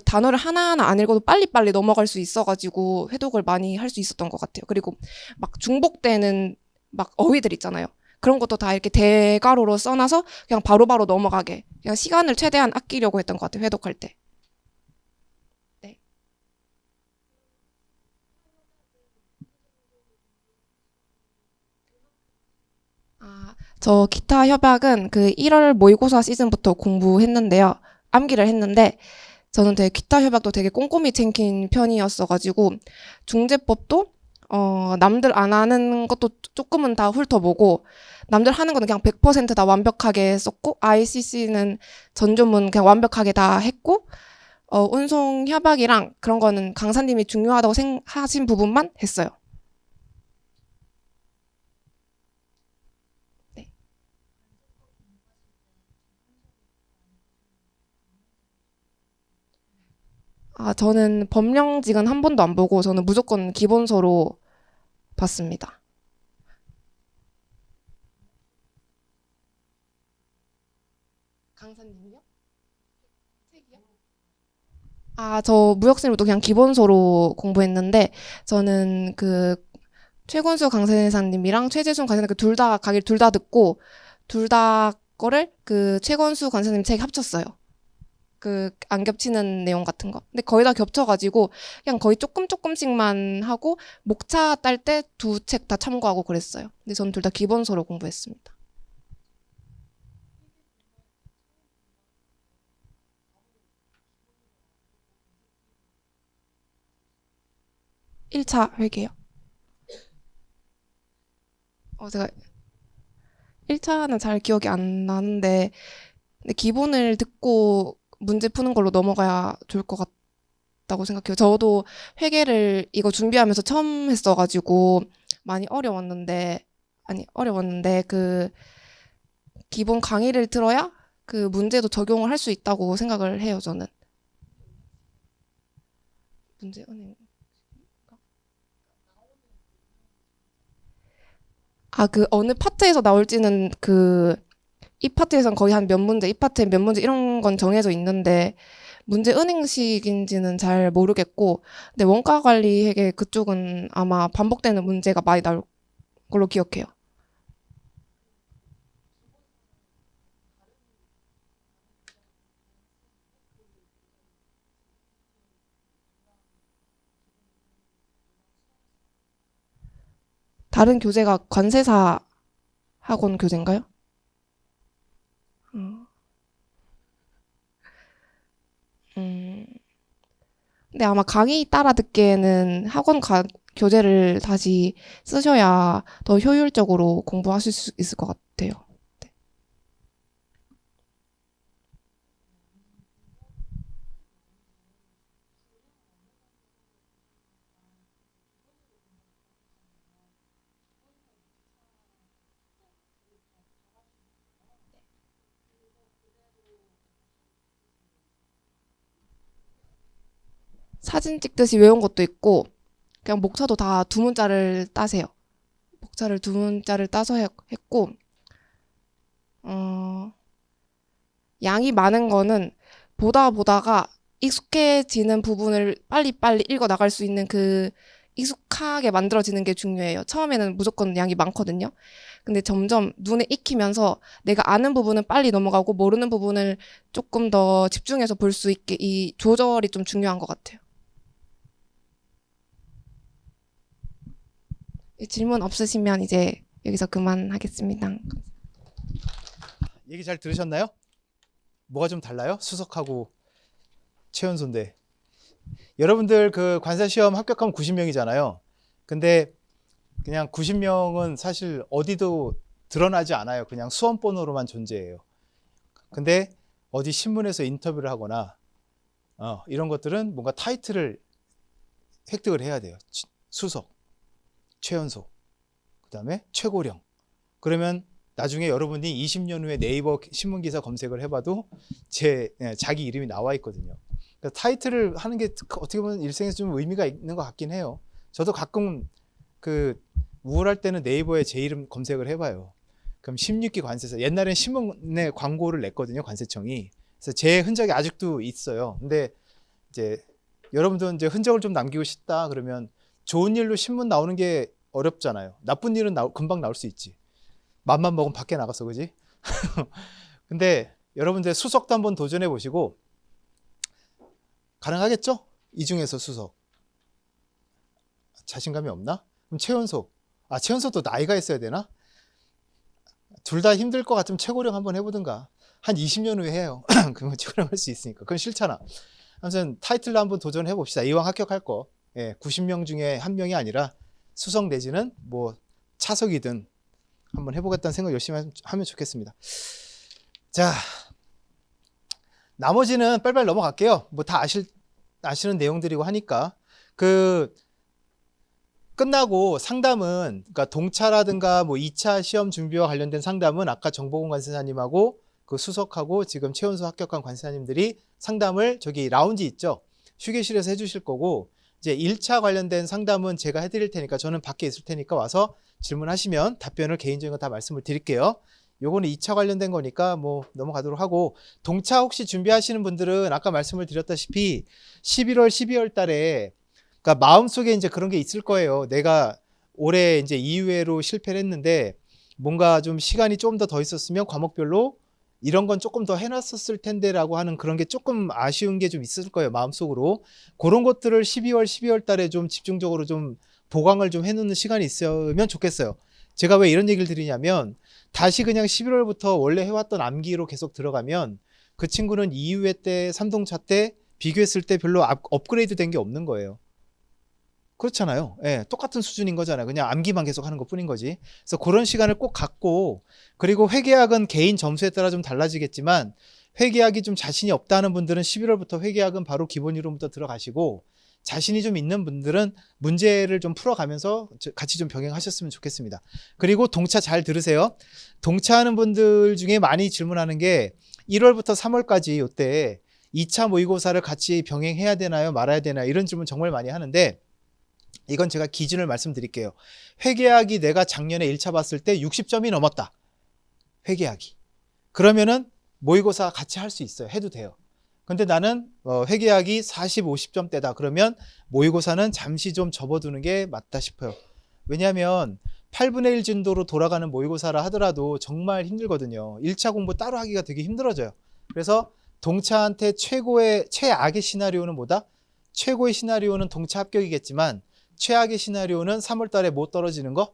단어를 하나하나 안 읽어도 빨리빨리 넘어갈 수 있어가지고 회독을 많이 할 수 있었던 것 같아요. 그리고 막 중복되는 막 어휘들 있잖아요. 그런 것도 다 이렇게 대괄호로 써놔서 그냥 바로바로 넘어가게 그냥 시간을 최대한 아끼려고 했던 것 같아요. 회독할 때. 네. 저 기타 협약은 1월 모의고사 시즌부터 공부했는데요. 암기를 했는데 저는 되게 기타 협약도 되게 꼼꼼히 챙긴 편이었어가지고 중재법도 남들 안 하는 것도 조금은 다 훑어보고 남들 하는 거는 그냥 100%다 완벽하게 썼고 ICC는 전조문 그냥 완벽하게 다 했고 운송 협약이랑 그런 거는 강사님이 중요하다고 생각하신 부분만 했어요. 저는 법령직은 한 번도 안 보고 저는 무조건 기본서로 봤습니다. 강사님이요? 책이요? 저 무역생으로도 그냥 기본서로 공부했는데 저는 최권수 강사님이랑 최재순 강사님 둘 다 강의를 둘 다 듣고 둘 다 거를 최권수 강사님 책 합쳤어요. 안 겹치는 내용 같은 거. 근데 거의 다 겹쳐가지고 그냥 거의 조금씩만 하고 목차 딸 때 두 책 다 참고하고 그랬어요. 근데 저는 둘 다 기본서로 공부했습니다. (1차) 회계요. 제가 1차는 잘 기억이 안 나는데 근데 기본을 듣고 문제 푸는 걸로 넘어가야 좋을 것 같다고 생각해요. 저도 회계를 이거 준비하면서 처음 했어가지고 많이 어려웠는데 그 기본 강의를 들어야 그 문제도 적용을 할 수 있다고 생각을 해요, 저는. 문제 은행. 그 어느 파트에서 나올지는 이 파트에선 거의 한 몇 문제, 이 파트에 몇 문제 이런 건 정해져 있는데 문제 은행식인지는 잘 모르겠고 근데 원가 관리 회계 그쪽은 아마 반복되는 문제가 많이 나올 걸로 기억해요. 다른 교재가 관세사 학원 교재인가요? 근데 아마 강의 따라 듣기에는 교재를 다시 쓰셔야 더 효율적으로 공부하실 수 있을 것 같아요. 네. 사진 찍듯이 외운 것도 있고 그냥 목차도 다 두 문자를 따세요. 목차를 두 문자를 따서 했고 양이 많은 거는 보다가 익숙해지는 부분을 빨리빨리 읽어 나갈 수 있는 익숙하게 만들어지는 게 중요해요. 처음에는 무조건 양이 많거든요. 근데 점점 눈에 익히면서 내가 아는 부분은 빨리 넘어가고 모르는 부분을 조금 더 집중해서 볼 수 있게 이 조절이 좀 중요한 것 같아요. 질문 없으시면 이제 여기서 그만하겠습니다. 얘기 잘 들으셨나요? 뭐가 좀 달라요? 수석하고 최연소인데. 여러분들 그 관사 시험 합격하면 90명이잖아요. 근데 그냥 90명은 사실 어디도 드러나지 않아요. 그냥 수험번호로만 존재해요. 근데 어디 신문에서 인터뷰를 하거나 이런 것들은 뭔가 타이틀을 획득을 해야 돼요. 수석, 최연소, 그 다음에 최고령. 그러면 나중에 여러분이 20년 후에 네이버 신문기사 검색을 해봐도 자기 이름이 나와 있거든요. 그러니까 타이틀을 하는 게 어떻게 보면 일생에서 좀 의미가 있는 것 같긴 해요. 저도 가끔 우울할 때는 네이버에 제 이름 검색을 해봐요. 그럼 16기 관세사. 옛날엔 신문에 광고를 냈거든요, 관세청이. 그래서 제 흔적이 아직도 있어요. 근데 이제 여러분도 이제 흔적을 좀 남기고 싶다 그러면 좋은 일로 신문 나오는 게 어렵잖아요. 나쁜 일은 금방 나올 수 있지. 맘만 먹으면 밖에 나가서, 그지? 근데 여러분들 수석도 한번 도전해 보시고 가능하겠죠? 이 중에서 수석. 자신감이 없나? 그럼 최연소. 최연소도 나이가 있어야 되나? 둘 다 힘들 것 같으면 최고령 한번 해보든가. 한 20년 후에 해요. 그러면 최고령 할 수 있으니까. 그건 싫잖아. 아무튼 타이틀로 한번 도전해 봅시다. 이왕 합격할 거. 90명 중에 한 명이 아니라 수석 내지는 뭐 차석이든 한번 해보겠다는 생각 열심히 하면 좋겠습니다. 자, 나머지는 빨리빨리 넘어갈게요. 뭐 다 아시는 내용들이고 하니까. 끝나고 상담은, 그러니까 동차라든가 뭐 2차 시험 준비와 관련된 상담은 아까 정보공 관세사님하고 그 수석하고 지금 최연소 합격한 관세사님들이 상담을 저기 라운지 있죠? 휴게실에서 해주실 거고, 이제 1차 관련된 상담은 제가 해드릴 테니까 저는 밖에 있을 테니까 와서 질문하시면 답변을 개인적인 거 다 말씀을 드릴게요. 요거는 2차 관련된 거니까 뭐 넘어가도록 하고, 동차 혹시 준비하시는 분들은 아까 말씀을 드렸다시피 11월, 12월 달에 그러니까 마음속에 이제 그런 게 있을 거예요. 내가 올해 이제 2회로 실패를 했는데 뭔가 좀 시간이 좀 더 있었으면 과목별로 이런 건 조금 더 해놨었을 텐데라고 하는 그런 게 조금 아쉬운 게 좀 있을 거예요. 마음속으로. 그런 것들을 12월 달에 좀 집중적으로 좀 보강을 좀 해놓는 시간이 있으면 좋겠어요. 제가 왜 이런 얘기를 드리냐면 다시 그냥 11월부터 원래 해왔던 암기로 계속 들어가면 그 친구는 2회 때 3동차 때 비교했을 때 별로 업그레이드 된 게 없는 거예요. 그렇잖아요. 예, 똑같은 수준인 거잖아요. 그냥 암기만 계속 하는 것 뿐인 거지. 그래서 그런 시간을 꼭 갖고, 그리고 회계학은 개인 점수에 따라 좀 달라지겠지만, 회계학이 좀 자신이 없다는 분들은 11월부터 회계학은 바로 기본 이론부터 들어가시고, 자신이 좀 있는 분들은 문제를 좀 풀어가면서 같이 좀 병행하셨으면 좋겠습니다. 그리고 동차 잘 들으세요. 동차하는 분들 중에 많이 질문하는 게 1월부터 3월까지 이때 2차 모의고사를 같이 병행해야 되나요? 말아야 되나요? 이런 질문 정말 많이 하는데, 이건 제가 기준을 말씀드릴게요. 회계학이 내가 작년에 1차 봤을 때 60점이 넘었다. 회계학이. 그러면은 모의고사 같이 할 수 있어요. 해도 돼요. 근데 나는 회계학이 40, 50점대다. 그러면 모의고사는 잠시 좀 접어두는 게 맞다 싶어요. 왜냐하면 8분의 1 진도로 돌아가는 모의고사라 하더라도 정말 힘들거든요. 1차 공부 따로 하기가 되게 힘들어져요. 그래서 동차한테 최악의 시나리오는 뭐다? 최고의 시나리오는 동차 합격이겠지만 최악의 시나리오는 3월 달에 못 떨어지는 거?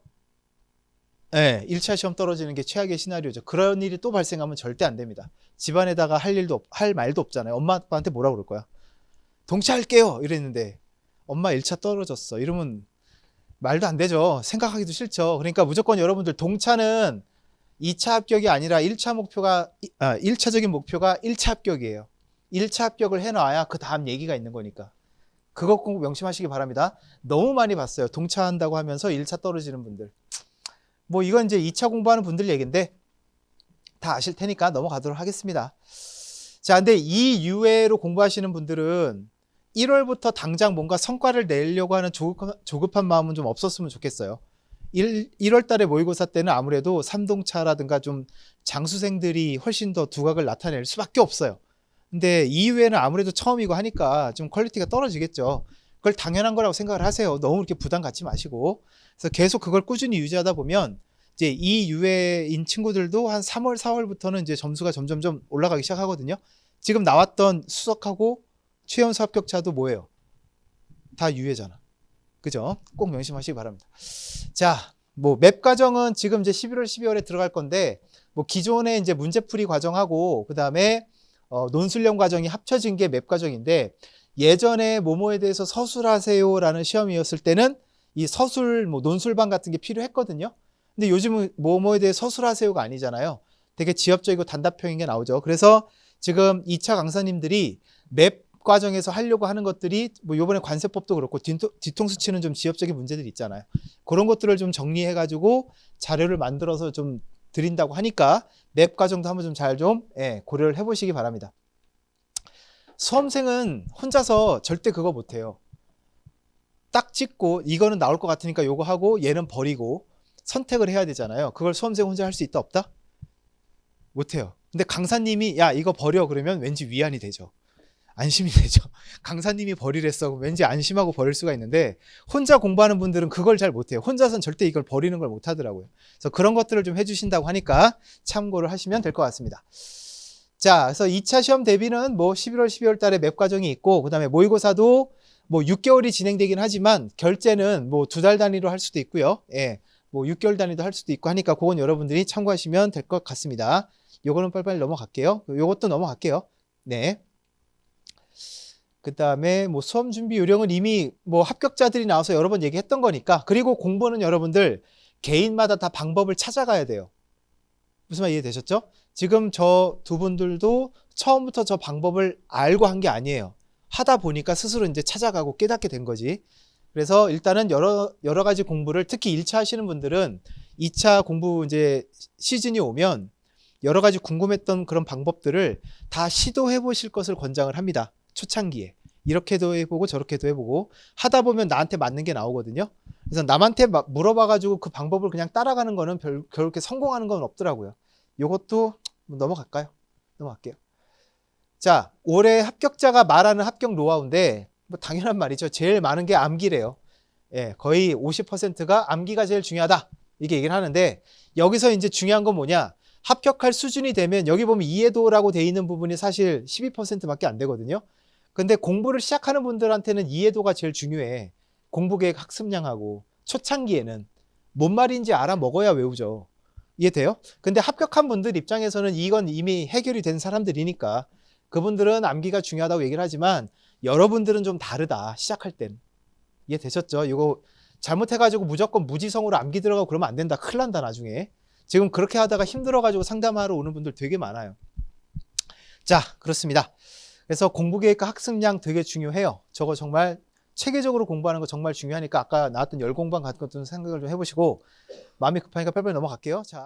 네, 1차 시험 떨어지는 게 최악의 시나리오죠. 그런 일이 또 발생하면 절대 안 됩니다. 집안에다가 할 말도 없잖아요. 엄마 아빠한테 뭐라 그럴 거야? 동차할게요 이랬는데 엄마 1차 떨어졌어. 이러면 말도 안 되죠. 생각하기도 싫죠. 그러니까 무조건 여러분들 동차는 2차 합격이 아니라 1차적인 목표가 1차 합격이에요. 1차 합격을 해놔야 그 다음 얘기가 있는 거니까. 그것 꼭 명심하시기 바랍니다. 너무 많이 봤어요. 동차한다고 하면서 1차 떨어지는 분들. 뭐 이건 이제 2차 공부하는 분들 얘기인데 다 아실 테니까 넘어가도록 하겠습니다. 자, 근데 이 이후로 공부하시는 분들은 1월부터 당장 뭔가 성과를 내려고 하는 조급한 마음은 좀 없었으면 좋겠어요. 1월 달에 모의고사 때는 아무래도 3동차라든가 좀 장수생들이 훨씬 더 두각을 나타낼 수밖에 없어요. 근데 이후에는 아무래도 처음이고 하니까 좀 퀄리티가 떨어지겠죠. 그걸 당연한 거라고 생각을 하세요. 너무 이렇게 부담 갖지 마시고. 그래서 계속 그걸 꾸준히 유지하다 보면 이제 이 유해인 친구들도 한 3월, 4월부터는 이제 점수가 점점점 올라가기 시작하거든요. 지금 나왔던 수석하고 최연소 합격자도 뭐예요? 다 유해잖아. 그죠? 꼭 명심하시기 바랍니다. 자, 뭐 맵 과정은 지금 이제 11월, 12월에 들어갈 건데 뭐 기존에 이제 문제풀이 과정하고 그다음에 논술련 과정이 합쳐진 게 맵 과정인데 예전에 뭐뭐에 대해서 서술하세요라는 시험이었을 때는 이 서술 뭐 논술반 같은 게 필요했거든요. 근데 요즘은 뭐뭐에 대해 서술하세요가 아니잖아요. 되게 지엽적이고 단답형인 게 나오죠. 그래서 지금 2차 강사님들이 맵 과정에서 하려고 하는 것들이 뭐 요번에 관세법도 그렇고 뒤통수 치는 좀 지엽적인 문제들이 있잖아요. 그런 것들을 좀 정리해 가지고 자료를 만들어서 좀 드린다고 하니까 맵 과정도 한번 좀 잘 좀 고려를 해 보시기 바랍니다. 수험생은 혼자서 절대 그거 못 해요. 딱 찍고 이거는 나올 것 같으니까 요거 하고 얘는 버리고 선택을 해야 되잖아요. 그걸 수험생 혼자 할 수 있다 없다? 못 해요. 근데 강사님이 야 이거 버려 그러면 왠지 위안이 되죠. 안심이 되죠. 강사님이 버리랬어. 왠지 안심하고 버릴 수가 있는데 혼자 공부하는 분들은 그걸 잘 못해요. 혼자서는 절대 이걸 버리는 걸 못하더라고요. 그래서 그런 것들을 좀 해주신다고 하니까 참고를 하시면 될 것 같습니다. 자, 그래서 2차 시험 대비는 뭐 11월, 12월 달에 맵 과정이 있고 그 다음에 모의고사도 뭐 6개월이 진행되긴 하지만 결제는 뭐 2달 단위로 할 수도 있고요. 뭐 6개월 단위도 할 수도 있고 하니까 그건 여러분들이 참고하시면 될 것 같습니다. 요거는 빨리빨리 넘어갈게요. 요것도 넘어갈게요. 네. 그 다음에 뭐 수험 준비 요령은 이미 뭐 합격자들이 나와서 여러 번 얘기했던 거니까. 그리고 공부는 여러분들 개인마다 다 방법을 찾아가야 돼요. 무슨 말 이해되셨죠? 지금 저 두 분들도 처음부터 저 방법을 알고 한 게 아니에요. 하다 보니까 스스로 이제 찾아가고 깨닫게 된 거지. 그래서 일단은 여러 가지 공부를 특히 1차 하시는 분들은 2차 공부 이제 시즌이 오면 여러 가지 궁금했던 그런 방법들을 다 시도해 보실 것을 권장을 합니다. 초창기에. 이렇게도 해보고 저렇게도 해보고 하다 보면 나한테 맞는 게 나오거든요. 그래서 남한테 물어봐가지고 그 방법을 그냥 따라가는 거는 그렇게 성공하는 건 없더라고요. 요것도 넘어갈까요? 넘어갈게요. 자, 올해 합격자가 말하는 합격 노하우인데 뭐 당연한 말이죠. 제일 많은 게 암기래요. 거의 50%가 암기가 제일 중요하다. 이게 얘기를 하는데 여기서 이제 중요한 건 뭐냐? 합격할 수준이 되면 여기 보면 이해도라고 돼 있는 부분이 사실 12%밖에 안 되거든요. 근데 공부를 시작하는 분들한테는 이해도가 제일 중요해. 공부계획 학습량하고 초창기에는 뭔 말인지 알아 먹어야 외우죠. 이해돼요? 근데 합격한 분들 입장에서는 이건 이미 해결이 된 사람들이니까 그분들은 암기가 중요하다고 얘기를 하지만 여러분들은 좀 다르다. 시작할 땐. 이해되셨죠? 이거 잘못해가지고 무조건 무지성으로 암기 들어가고 그러면 안 된다. 큰일 난다 나중에. 지금 그렇게 하다가 힘들어가지고 상담하러 오는 분들 되게 많아요. 자, 그렇습니다. 그래서 공부계획과 학습량 되게 중요해요. 저거 정말 체계적으로 공부하는 거 정말 중요하니까 아까 나왔던 열공반 같은 것도 생각을 좀 해보시고, 마음이 급하니까 빨리빨리 넘어갈게요. 자.